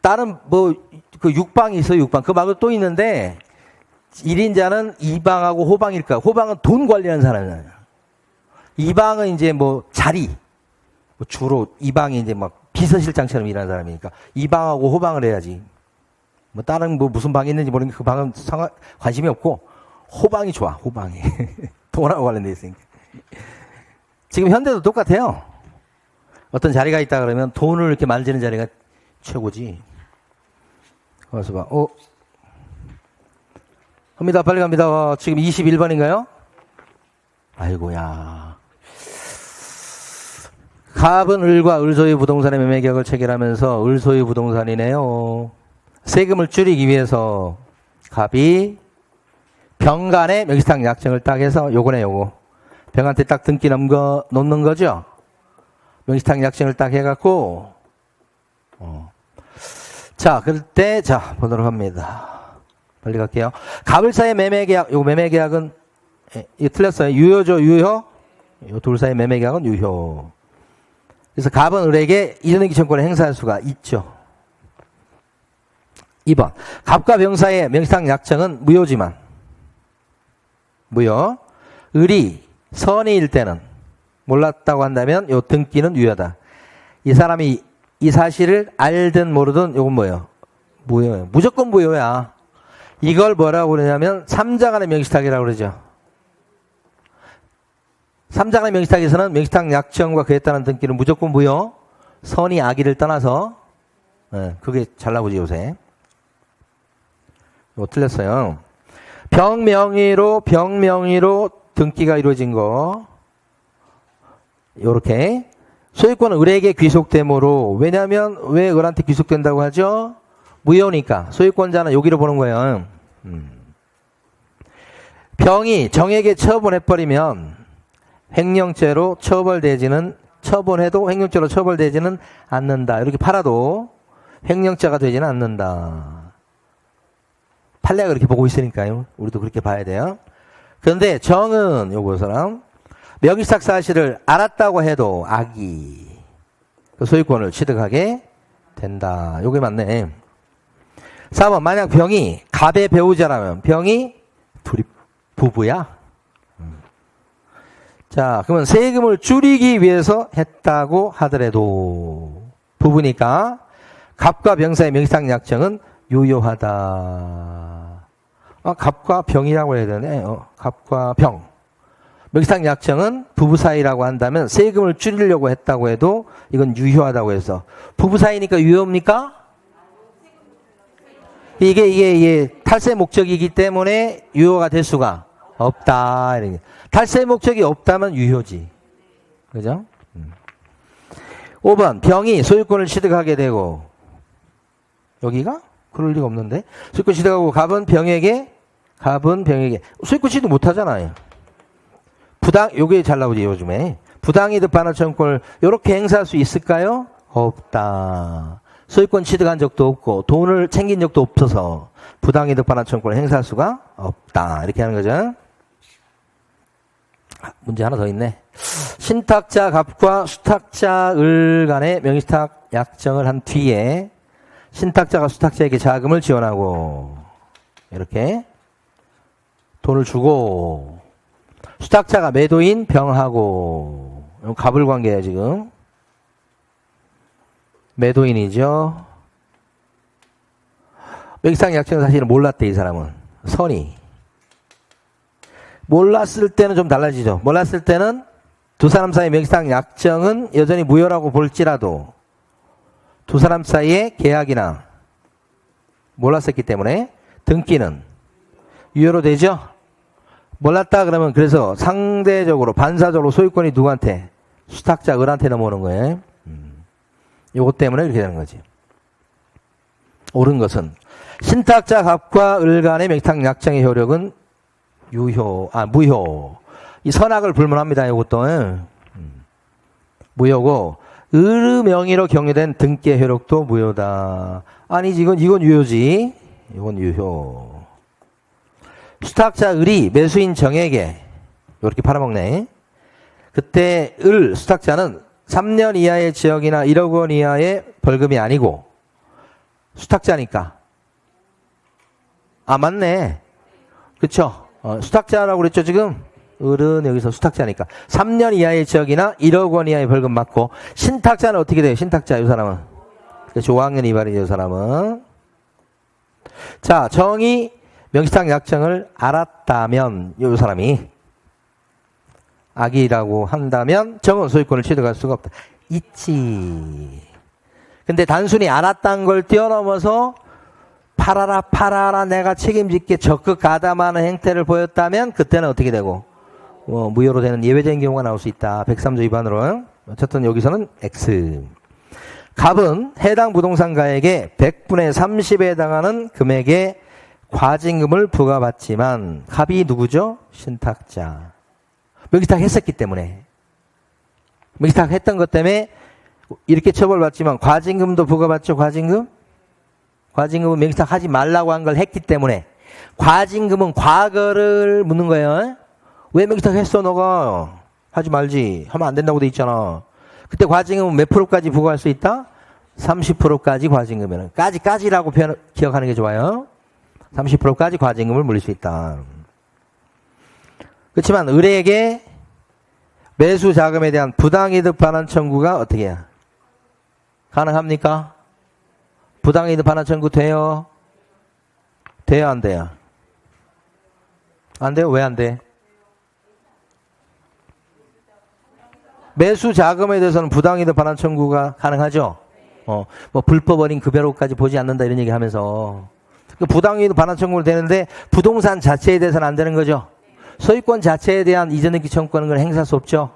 다른 뭐 그 육방이 있어요, 육방. 그 말고 또 있는데 1인자는 이방하고 호방일까? 호방은 돈 관리하는 사람이잖아요. 이방은 이제 뭐 자리, 뭐 주로 이방이 이제 막 비서실장처럼 일하는 사람이니까 이방하고 호방을 해야지. 뭐 다른 뭐 무슨 방이 있는지 모르니까 그 방은 관심이 없고 호방이 좋아. 호방이 돈하고 관련돼 있으니까. 지금 현대도 똑같아요. 어떤 자리가 있다 그러면 돈을 이렇게 만지는 자리가 최고지. 가서 봐. 갑니다. 빨리 갑니다. 지금 21번인가요? 아이고야. 갑은 을과 을 소유 부동산의 매매 계약을 체결하면서 을 소유 부동산이네요. 세금을 줄이기 위해서 갑이 병간에 명의상 약정을 딱 해서 요거네 요거. 병한테 딱 등기 놓는 거죠. 명의상 약정을 딱 해갖고 자, 그럴 때 자 보도록 합니다. 빨리 갈게요. 갑을 사이의 매매 계약, 요거 매매 계약은 이거 틀렸어요. 유효죠, 유효. 요 둘 사이의 매매 계약은 유효. 그래서 갑은 을에게 이전의 기천권을 행사할 수가 있죠. 2번. 갑과 병 사이의 명의상 약정은 무효지만 무효. 을이 선의일 때는 몰랐다고 한다면 요 등기는 유효하다. 이 사람이 이 사실을 알든 모르든 요건 뭐예요? 무효예요. 무조건 무효야. 이걸 뭐라고 그러냐면 3자 간의 명의탁이라고 그러죠. 3자 간의 명의탁에서는 명의탁 약정과 그에 따른 등기는 무조건 무효. 선의 악의를 떠나서 그게 잘 나오지 요새. 이거 틀렸어요. 병명의로 등기가 이루어진 거 요렇게 소유권은 을에게 귀속되므로 왜냐하면 왜 을한테 귀속된다고 하죠? 무효니까 소유권자는 여기로 보는 거예요. 병이 정에게 처분해버리면 횡령죄로 처분해도 횡령죄로 처벌되지는 않는다. 이렇게 팔아도 횡령죄가 되지는 않는다. 판례가 그렇게 보고 있으니까요. 우리도 그렇게 봐야 돼요. 그런데 정은 요것은 명의상 사실을 알았다고 해도 악이 그 소유권을 취득하게 된다. 요게 맞네. 4번 만약 병이 갑의 배우자라면 병이 둘이 부부야. 자 그러면 세금을 줄이기 위해서 했다고 하더라도 부부니까 갑과 병 사이의 명의상 약정은 유효하다. 갑과 병이라고 해야 되네. 갑과 병. 명의상 약정은 부부 사이라고 한다면 세금을 줄이려고 했다고 해도 이건 유효하다고 해서 부부 사이니까 유효입니까? 이게 탈세 목적이기 때문에 유효가 될 수가 없다. 탈세 목적이 없다면 유효지. 그죠? 5번 병이 소유권을 취득하게 되고 여기가? 그럴 리가 없는데 소유권 취득하고 갑은 병에게 소유권 취득 못하잖아요. 요게 잘 나오지 요즘에. 부당이득 반환 청구권을 이렇게 행사할 수 있을까요? 없다. 소유권 취득한 적도 없고 돈을 챙긴 적도 없어서 부당이득 반환 청구권을 행사할 수가 없다. 이렇게 하는 거죠. 문제 하나 더 있네. 신탁자 갑과 수탁자 을 간의 명의탁 약정을 한 뒤에 신탁자가 수탁자에게 자금을 지원하고 이렇게 돈을 주고 수탁자가 매도인 병하고 갑을 관계예요 지금. 매도인이죠. 명의상 약정은 사실은 몰랐대 이 사람은. 선이. 몰랐을 때는 좀 달라지죠. 몰랐을 때는 두 사람 사이 명의상 약정은 여전히 무효라고 볼지라도 두 사람 사이의 계약이나 몰랐었기 때문에 등기는 유효로 되죠. 몰랐다 그러면 그래서 상대적으로 반사적으로 소유권이 누구한테? 수탁자 을한테 넘어오는 거예요. 요것 때문에 이렇게 되는 거지. 옳은 것은 신탁자 갑과 을 간의 명의탁 약정의 효력은 무효. 이 선악을 불문합니다. 이것도 무효고 을의 명의로 경유된 등기의 효력도 무효다. 아니지 이건 유효지. 이건 유효. 수탁자 을이 매수인 정에게 이렇게 팔아먹네. 그때 수탁자는 3년 이하의 지역이나 1억 원 이하의 벌금이 아니고 수탁자니까. 맞네. 그쵸? 수탁자라고 그랬죠, 지금? 을은 여기서 수탁자니까. 3년 이하의 지역이나 1억 원 이하의 벌금 받고, 신탁자는 어떻게 돼요? 신탁자, 이 사람은. 5학년 이발이죠, 이 사람은. 자, 정의 명시탁 약정을 알았다면, 이 사람이. 악의라고 한다면, 정은 소유권을 취득할 수가 없다. 있지. 근데 단순히 알았다는 걸 뛰어넘어서, 팔아라, 내가 책임질게 적극 가담하는 행태를 보였다면, 그때는 어떻게 되고? 무효로 되는 예외적인 경우가 나올 수 있다. 103조 위반으로. 어쨌든 여기서는 X. 갑은 해당 부동산가에게 100분의 30에 해당하는 금액의 과징금을 부과받지만 갑이 누구죠? 신탁자. 명시탁 했었기 때문에. 명시탁 했던 것 때문에 이렇게 처벌받지만 과징금도 부과받죠. 과징금은 명시탁 하지 말라고 한 걸 했기 때문에. 과징금은 과거를 묻는 거예요. 왜 명시탁 했어 너가? 하지 말지. 하면 안 된다고 돼 있잖아. 그때 과징금은 몇 프로까지 부과할 수 있다? 30%까지 과징금이면. 까지라고 기억하는 게 좋아요. 30%까지 과징금을 물릴 수 있다. 그렇지만 을에게 매수 자금에 대한 부당이득 반환 청구가 어떻게 해요? 가능합니까? 부당이득 반환 청구 돼요? 돼요, 안 돼요? 안 돼요? 왜 안 돼? 매수 자금에 대해서는 부당이득 반환 청구가 가능하죠? 불법 어린 급여로까지 보지 않는다 이런 얘기 하면서. 부당이득 반환 청구를 되는데 부동산 자체에 대해서는 안 되는 거죠? 소유권 자체에 대한 이전등기 청구권은 행사할 수 없죠?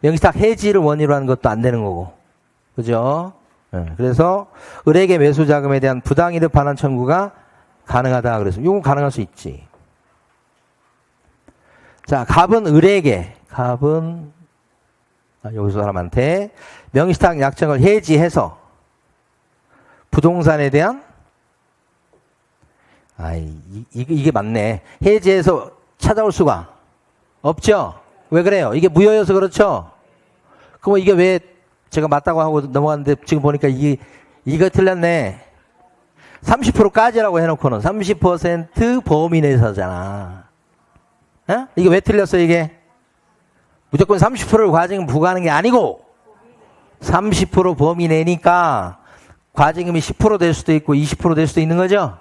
명시탁 해지를 원인으로 하는 것도 안 되는 거고. 그죠? 그래서 을에게 매수 자금에 대한 부당이득 반환 청구가 가능하다. 그래서 이건 가능할 수 있지. 자, 갑은 을에게, 여기서 사람한테 명시탁 약정을 해지해서 부동산에 대한 이게 맞네. 해지해서 찾아올 수가 없죠. 왜 그래요? 이게 무효여서 그렇죠. 그럼 이게 왜 제가 맞다고 하고 넘어갔는데 지금 보니까 이거 틀렸네. 30%까지라고 해놓고는 30% 범위 내에서잖아. 이게 왜 틀렸어 이게? 무조건 30%를 과징금 부과하는 게 아니고 30% 범위 내니까 과징금이 10% 될 수도 있고 20% 될 수도 있는 거죠.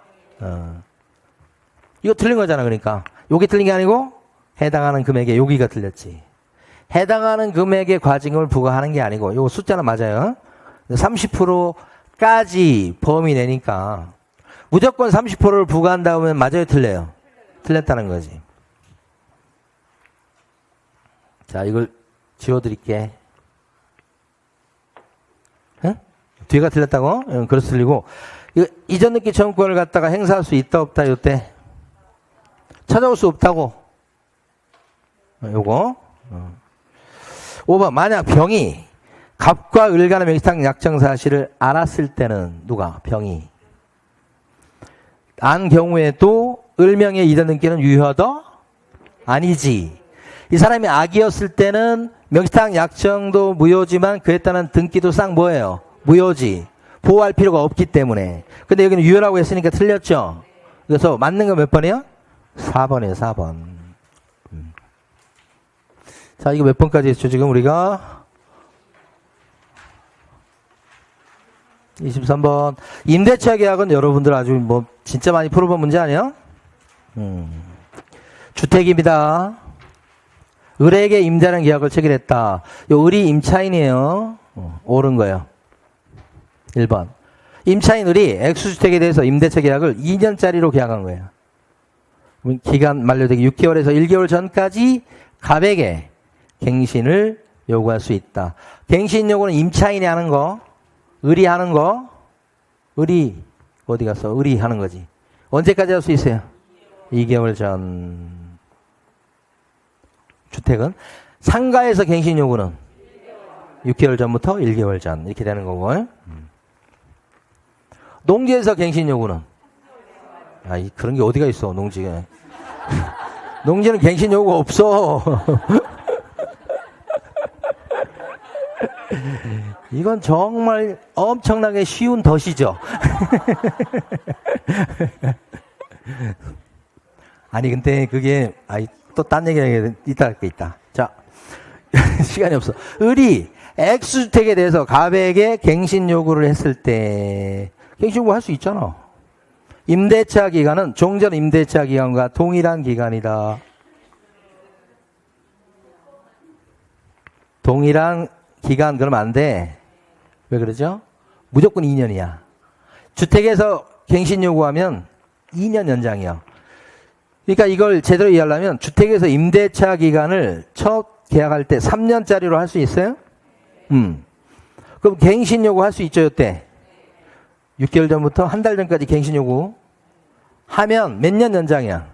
이거 틀린 거잖아. 그러니까 여기 틀린 게 아니고 해당하는 금액에 여기가 틀렸지. 해당하는 금액의 과징금을 부과하는 게 아니고 이거 숫자는 맞아요. 30%까지 범위 내니까 무조건 30%를 부과한다 하면 맞아요, 틀려요? 틀렸다는 거지. 자, 이걸 지워드릴게. 뒤가 틀렸다고? 그래서 틀리고. 이전등기 청구권을 갖다가 행사할 수 있다, 없다, 요때? 찾아올 수 없다고. 요거. 5번. 만약 병이 갑과 을 간의 명시탁 약정 사실을 알았을 때는 누가? 병이. 안 경우에도 을명의 이전등기는 유효하다? 아니지. 이 사람이 악이었을 때는 명시탁 약정도 무효지만 그에 따른 등기도 싹 뭐예요? 무효지. 보호할 필요가 없기 때문에. 근데 여기는 유효라고 했으니까 틀렸죠? 그래서 맞는 거 몇 번이요? 4번이에요, 4번. 자, 이거 몇 번까지 했죠, 지금 우리가? 23번. 임대차 계약은 여러분들 아주 진짜 많이 풀어본 문제 아니에요? 주택입니다. 을에게 임대하는 계약을 체결했다. 요 을이 임차인이에요. 옳은 거예요. 1번. 임차인 을이 X주택에 대해서 임대차 계약을 2년짜리로 계약한 거예요. 기간 만료되기 6개월에서 1개월 전까지 갑에게 갱신을 요구할 수 있다. 갱신 요구는 임차인이 하는 거, 을이 하는 거, 을이 어디 갔어? 을이 하는 거지. 언제까지 할 수 있어요? 2개월 전. 주택은 상가에서 갱신 요구는 6개월 전부터 1개월 전 이렇게 되는 거고. 농지에서 갱신 요구는 그런 게 어디가 있어 농지에. 농지는 갱신 요구가 없어. 이건 정말 엄청나게 쉬운 덫이죠. 아니, 근데 그게, 또 딴 얘기 이따 할 게 있다. 자, 시간이 없어. 을이 X주택에 대해서 갑에게 갱신 요구를 했을 때, 갱신 요구 할 수 있잖아. 임대차 기간은 종전 임대차 기간과 동일한 기간이다. 동일한 기간 그러면 안 돼. 왜 그러죠? 무조건 2년이야. 주택에서 갱신 요구하면 2년 연장이요. 그러니까 이걸 제대로 이해하려면 주택에서 임대차 기간을 첫 계약할 때 3년짜리로 할 수 있어요? 그럼 갱신 요구 할 수 있죠, 이때? 6개월 전부터 한 달 전까지 갱신 요구 하면 몇 년 연장이야?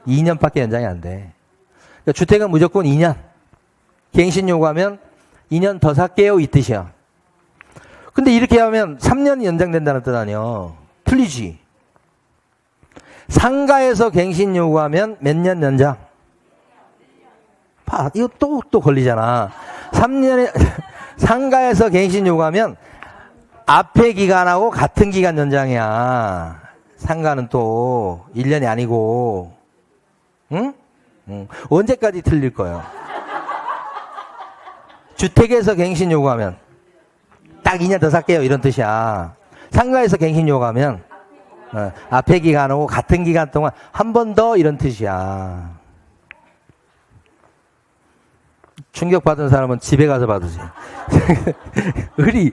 2년밖에 연장이 안 돼. 그러니까 주택은 무조건 2년. 갱신 요구하면 2년 더 살게요, 이 뜻이야. 근데 이렇게 하면 3년이 연장된다는 뜻 아니야. 틀리지. 상가에서 갱신 요구하면 몇 년 연장? 봐, 이거 또 걸리잖아. 3년에, 상가에서 갱신 요구하면 앞에 기간하고 같은 기간 연장이야. 상가는 또 1년이 아니고. 응? 언제까지 틀릴 거예요? 주택에서 갱신 요구하면 딱 2년 더 살게요, 이런 뜻이야. 상가에서 갱신 요구하면 앞에 기간하고 같은 기간 동안 한 번 더 이런 뜻이야. 충격받은 사람은 집에 가서 받으세요. 을이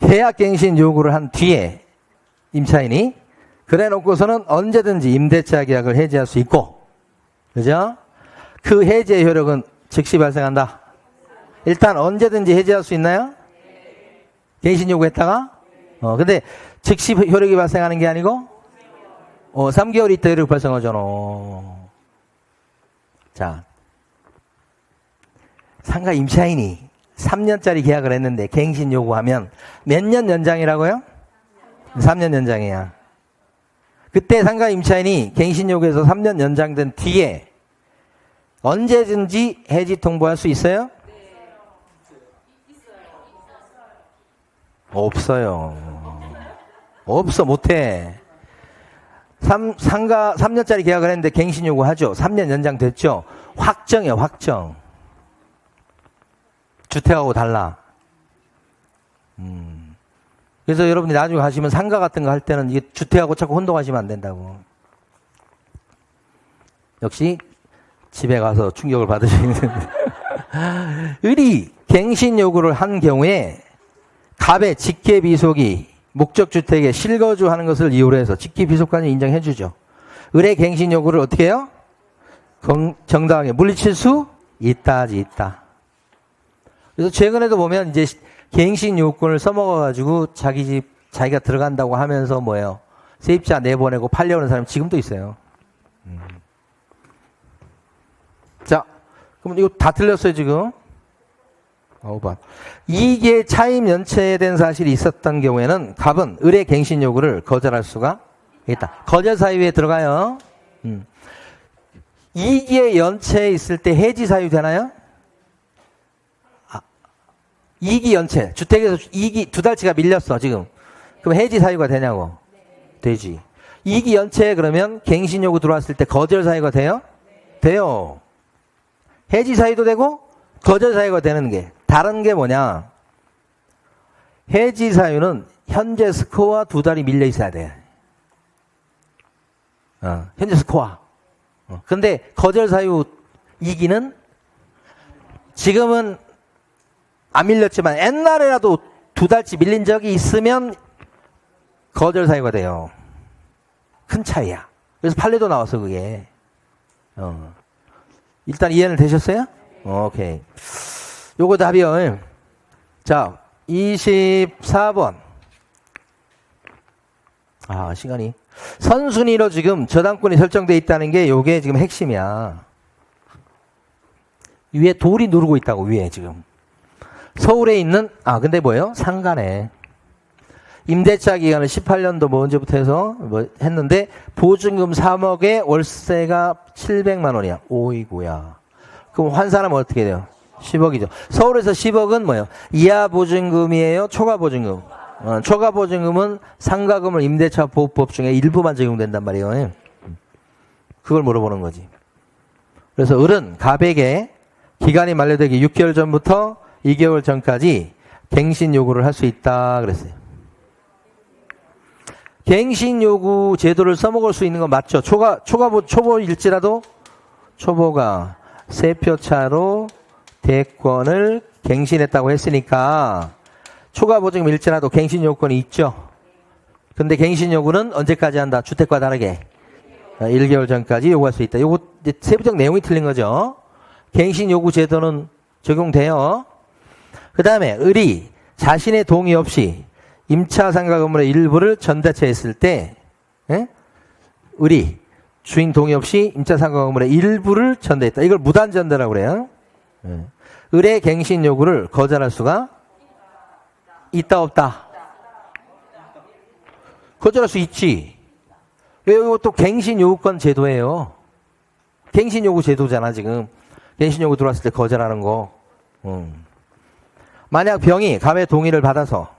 계약갱신 요구를 한 뒤에 임차인이 그래 놓고서는 언제든지 임대차 계약을 해지할 수 있고, 그죠? 그 해지의 효력은 즉시 발생한다. 일단 언제든지 해지할 수 있나요? 갱신 요구했다가? 근데 즉시 효력이 발생하는 게 아니고 3개월 있다 효력 발생하잖아. 자, 상가 임차인이 3년짜리 계약을 했는데 갱신 요구하면 몇 년 연장이라고요? 3년 연장이야. 그때 상가 임차인이 갱신 요구해서 3년 연장된 뒤에 언제든지 해지 통보할 수 있어요? 없어요. 없어, 못해. 상가 3년짜리 계약을 했는데 갱신 요구하죠. 3년 연장됐죠. 확정이야, 확정. 주택하고 달라. 그래서 여러분이 나중에 가시면 상가 같은 거 할 때는 이게 주택하고 자꾸 혼동하시면 안 된다고. 역시 집에 가서 충격을 받으시는. 을이 갱신 요구를 한 경우에 갑의 직계비속이 목적주택에 실거주하는 것을 이유로 해서 직계비속까지 인정해 주죠. 을의 갱신 요구를 어떻게 해요? 정당하게 물리칠 수 있다. 그래서 최근에도 보면 이제 갱신 요건을 써먹어가지고 자기 집 자기가 들어간다고 하면서 뭐예요? 세입자 내보내고 팔려오는 사람 지금도 있어요. 자, 그럼 이거 다 틀렸어요 지금. 5번. 이익의 차임 연체된 사실이 있었던 경우에는 갑은 을의 갱신 요구를 거절할 수가 있다. 거절 사유에 들어가요. 이익의 연체에 있을 때 해지 사유 되나요? 이익이 연체. 주택에서 이익이 2달치가 밀렸어 지금. 그럼 해지 사유가 되냐고? 되지. 이익이 연체 그러면 갱신 요구 들어왔을 때 거절 사유가 돼요? 돼요. 해지 사유도 되고 거절 사유가 되는 게 다른 게 뭐냐? 해지 사유는 현재 스코어 2달이 밀려 있어야 돼. 현재 스코어. 근데 거절 사유 이기는 지금은 안 밀렸지만 옛날에라도 2달치 밀린 적이 있으면 거절 사유가 돼요. 큰 차이야. 그래서 판례도 나왔어 그게. 일단 이해는 되셨어요? 오케이. 요거 답이요. 자, 24번. 시간이. 선순위로 지금 저당권이 설정되어 있다는 게 요게 지금 핵심이야. 위에 돌이 누르고 있다고, 위에 지금. 서울에 있는, 근데 뭐예요? 상가네. 임대차 기간을 18년도 뭐 언제부터 해서 뭐 했는데, 보증금 3억에 월세가 700만 원이야. 오이구야. 그럼 환산하면 어떻게 돼요? 10억이죠. 서울에서 10억은 뭐예요? 이하 보증금이에요? 초과 보증금? 초과 보증금은 상가금을 임대차 보호법 중에 일부만 적용된단 말이에요. 그걸 물어보는 거지. 그래서 을은 갑에게 기간이 만료되기 6개월 전부터 2개월 전까지 갱신 요구를 할 수 있다 그랬어요. 갱신 요구 제도를 써먹을 수 있는 건 맞죠? 초보일지라도 초보가 세표 차로 대권을 갱신했다고 했으니까 초과 보증일지라도 갱신 요건이 있죠. 근데 갱신 요구는 언제까지 한다? 주택과 다르게 1개월 전까지 요구할 수 있다. 요거 이제 세부적 내용이 틀린 거죠. 갱신 요구 제도는 적용돼요. 그 다음에 을이 자신의 동의 없이 임차 상가 건물의 일부를 전대체했을 때, 을이 주인 동의 없이 임차 상가 건물의 일부를 전대했다. 이걸 무단 전대라고 그래요. 을의 갱신 요구를 거절할 수가 있다 없다. 거절할 수 있지. 왜 이것도 갱신 요구권 제도예요. 갱신 요구 제도잖아 지금. 갱신 요구 들어왔을 때 거절하는 거. 만약 병이 갑의 동의를 받아서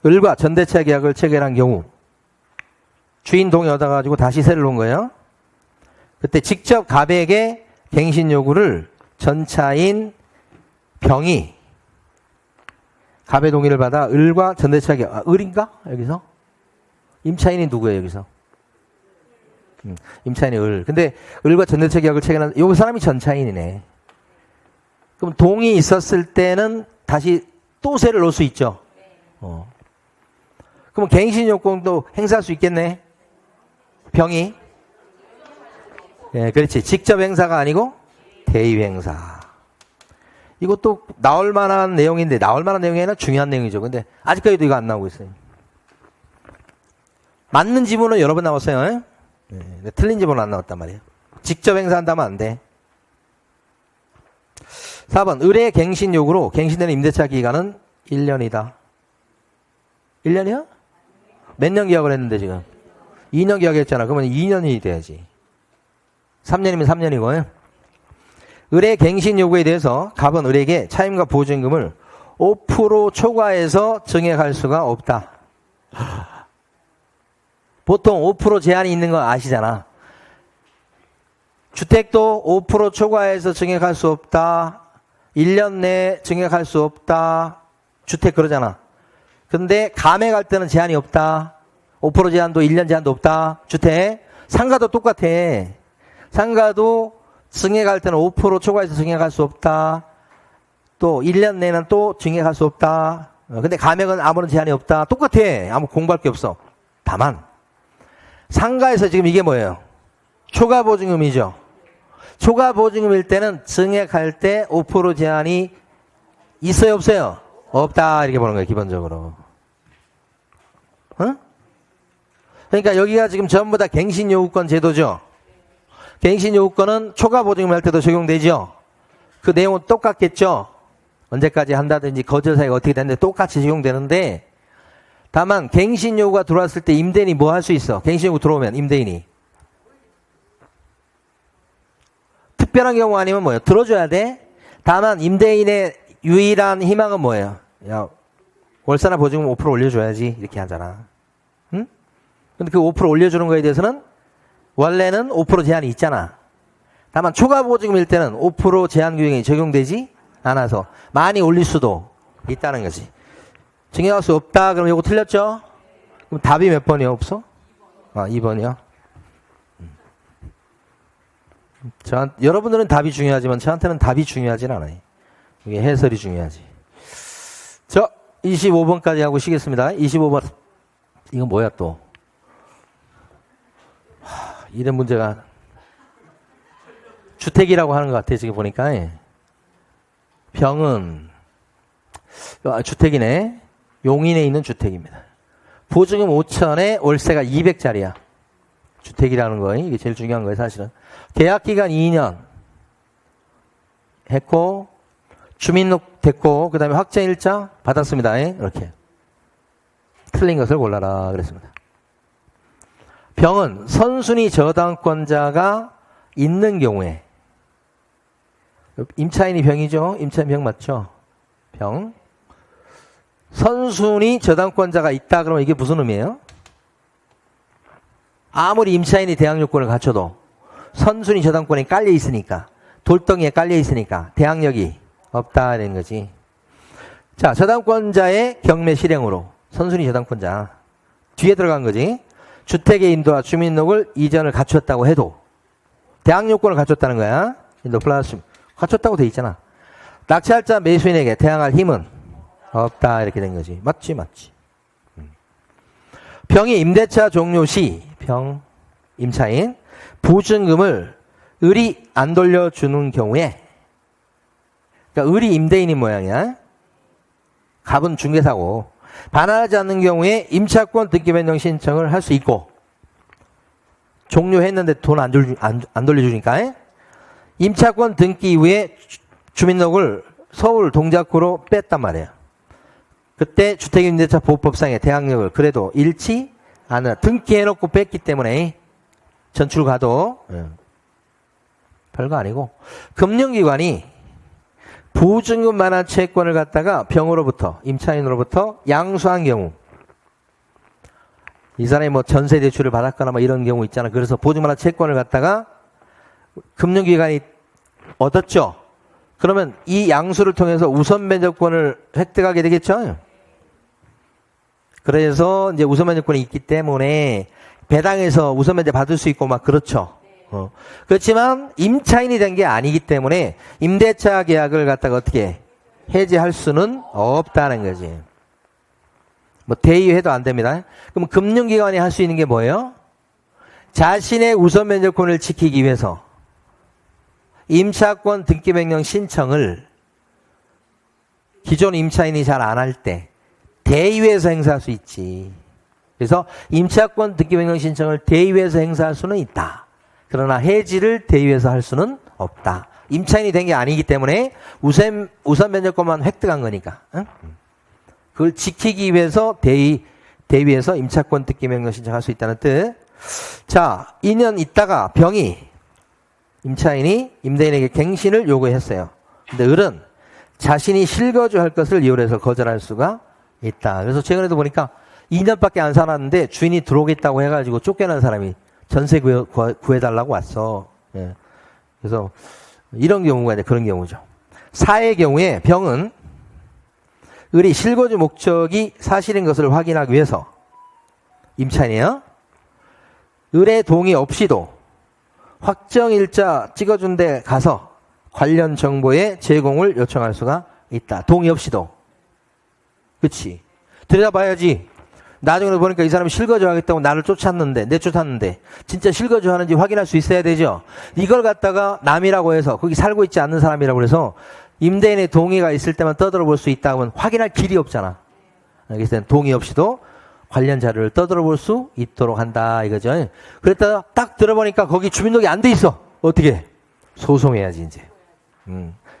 을과 전대차 계약을 체결한 경우 주인 동의 얻어가지고 다시 세를 놓은 거예요. 그때 직접 갑에게 갱신 요구를 전차인 병이 갑의 동의를 받아 을과 전대차 계약, 을인가? 여기서? 임차인이 누구예요 여기서? 임차인이 을. 근데 을과 전대차 계약을 체결한 요 사람이 전차인이네. 그럼 동의 있었을 때는 다시 또 세를 놓을 수 있죠. 그럼 갱신 요건도 행사할 수 있겠네. 병이. 예, 그렇지. 직접 행사가 아니고 대의 행사. 이것도 나올 만한 내용인데 나올 만한 내용이 아니라 중요한 내용이죠. 근데 아직까지도 이거 안 나오고 있어요. 맞는 지문은 여러 번 나왔어요. 네, 틀린 지문은 안 나왔단 말이에요. 직접 행사한다면 안 돼. 4번 을의 갱신 요구로 갱신되는 임대차 기간은 1년이다. 1년이야? 몇 년 계약을 했는데 지금? 2년 계약했잖아. 그러면 2년이 돼야지. 3년이면 3년이고. 을의 갱신 요구에 대해서 갑은 을에게 차임과 보증금을 5% 초과해서 증액할 수가 없다. 보통 5% 제한이 있는 거 아시잖아. 주택도 5% 초과해서 증액할 수 없다. 1년 내에 증액할 수 없다. 주택 그러잖아. 근데 감액할 때는 제한이 없다. 5% 제한도 1년 제한도 없다. 주택. 상가도 똑같아. 상가도 증액할 때는 5% 초과해서 증액할 수 없다. 또 1년 내는 또 증액할 수 없다. 근데 감액은 아무런 제한이 없다. 똑같아. 아무 공부할 게 없어. 다만 상가에서 지금 이게 뭐예요? 초과 보증금이죠. 초과 보증금일 때는 증액할 때 5% 제한이 있어요 없어요? 없다 이렇게 보는 거예요 기본적으로. 그러니까 여기가 지금 전부 다 갱신 요구권 제도죠. 갱신 요구권은 초과 보증금 할 때도 적용되죠. 그 내용은 똑같겠죠. 언제까지 한다든지 거절 사유가 어떻게 되는데 똑같이 적용되는데 다만 갱신 요구가 들어왔을 때 임대인이 뭐 할 수 있어? 갱신 요구 들어오면 임대인이 특별한 경우 아니면 뭐예요? 들어줘야 돼. 다만 임대인의 유일한 희망은 뭐예요? 야, 월세나 보증금 5% 올려줘야지 이렇게 하잖아. 응? 근데 그 5% 올려주는 거에 대해서는 원래는 5% 제한이 있잖아. 다만 초과 보증금일 때는 5% 제한 규정이 적용되지 않아서 많이 올릴 수도 있다는 거지. 증액할 수 없다. 그럼 이거 틀렸죠? 그럼 답이 몇 번이요? 없어? 2번이요. 여러분들은 답이 중요하지만 저한테는 답이 중요하진 않아요. 이게 해설이 중요하지. 25번까지 하고 쉬겠습니다. 25번. 이건 뭐야 또? 이런 문제가 주택이라고 하는 것 같아요. 지금 보니까. 병은 주택이네. 용인에 있는 주택입니다. 보증금 5천에 월세가 200짜리야. 주택이라는 거예요. 이게 제일 중요한 거예요, 사실은. 계약기간 2년 했고, 주민등록 됐고, 그 다음에 확정일자 받았습니다. 이렇게. 틀린 것을 골라라. 그랬습니다. 병은 선순위 저당권자가 있는 경우에, 임차인이 병이죠? 임차인 병 맞죠? 병. 선순위 저당권자가 있다 그러면 이게 무슨 의미예요? 아무리 임차인이 대항 요건을 갖춰도 선순위 저당권이 깔려 있으니까, 돌덩이에 깔려 있으니까 대항력이 없다는 거지. 자, 저당권자의 경매 실행으로 선순위 저당권자 뒤에 들어간 거지. 주택의 인도와 주민등록을 이전을 갖췄다고 해도 대항요건을 갖췄다는 거야. 인도 플러스 갖췄다고 돼 있잖아. 낙찰자 매수인에게 대항할 힘은 없다 이렇게 된 거지. 맞지. 병이 임대차 종료 시 병 임차인 보증금을 을이 안 돌려주는 경우에, 그러니까 을이 임대인인 모양이야. 갑은 중개사고, 반환하지 않는 경우에 임차권 등기 변경 신청을 할 수 있고, 종료했는데 돈 안 돌려주니까 임차권 등기 이후에 주민등록을 서울 동작구로 뺐단 말이에요. 그때 주택임대차 보호법상의 대항력을 그래도 잃지 않아. 등기해놓고 뺐기 때문에 전출 가도 별거 아니고, 금융기관이 보증금 반환 채권을 갖다가 병으로부터, 임차인으로부터 양수한 경우, 이 사람이 뭐 전세 대출을 받았거나 뭐 이런 경우 있잖아. 그래서 보증금 반환 채권을 갖다가 금융기관이 얻었죠. 그러면 이 양수를 통해서 우선 면적권을 획득하게 되겠죠. 그래서 이제 우선 면적권이 있기 때문에 배당에서 우선 면적 받을 수 있고 막 그렇죠. 그렇지만 임차인이 된 게 아니기 때문에 임대차 계약을 갖다가 어떻게 해지할 수는 없다는 거지. 뭐 대의해도 안 됩니다. 그럼 금융기관이 할 수 있는 게 뭐예요? 자신의 우선 면적권을 지키기 위해서 임차권 등기 변경 신청을 기존 임차인이 잘 안 할 때 대의회에서 행사할 수 있지. 그래서 임차권 등기 변경 신청을 대의회에서 행사할 수는 있다. 그러나 해지를 대의회에서 할 수는 없다. 임차인이 된 게 아니기 때문에 우선 면적권만 획득한 거니까. 응? 그걸 지키기 위해서 대의회에서 임차권 등기 변경 신청할 수 있다는 뜻. 자, 2년 있다가 병이 임차인이 임대인에게 갱신을 요구했어요. 근데 을은 자신이 실거주할 것을 이유로 해서 거절할 수가 있다. 그래서 최근에도 보니까 2년밖에 안 살았는데 주인이 들어오겠다고 해가지고 쫓겨난 사람이 전세 구해달라고 왔어. 예. 그래서 이런 경우가 이제 그런 경우죠. 사의 경우에 병은 을이 실거주 목적이 사실인 것을 확인하기 위해서 임차인이요. 을의 동의 없이도 확정일자 찍어준 데 가서 관련 정보의 제공을 요청할 수가 있다. 동의 없이도. 그치. 들여다봐야지. 나중에 보니까 이 사람이 실거주 하겠다고 나를 내쫓았는데 진짜 실거주 하는지 확인할 수 있어야 되죠. 이걸 갖다가 남이라고 해서 거기 살고 있지 않는 사람이라고 해서 임대인의 동의가 있을 때만 떠들어 볼 수 있다 하면 확인할 길이 없잖아. 그래서 동의 없이도 관련 자료를 떠들어 볼 수 있도록 한다 이거죠. 그랬다가 딱 들어보니까 거기 주민등록이 안 돼 있어. 어떻게? 소송해야지 이제.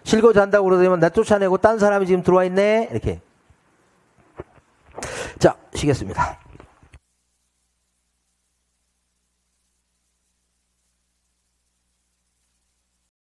실거주 한다고 그러면 나 쫓아내고 딴 사람이 지금 들어와 있네. 이렇게. 자, 쉬겠습니다.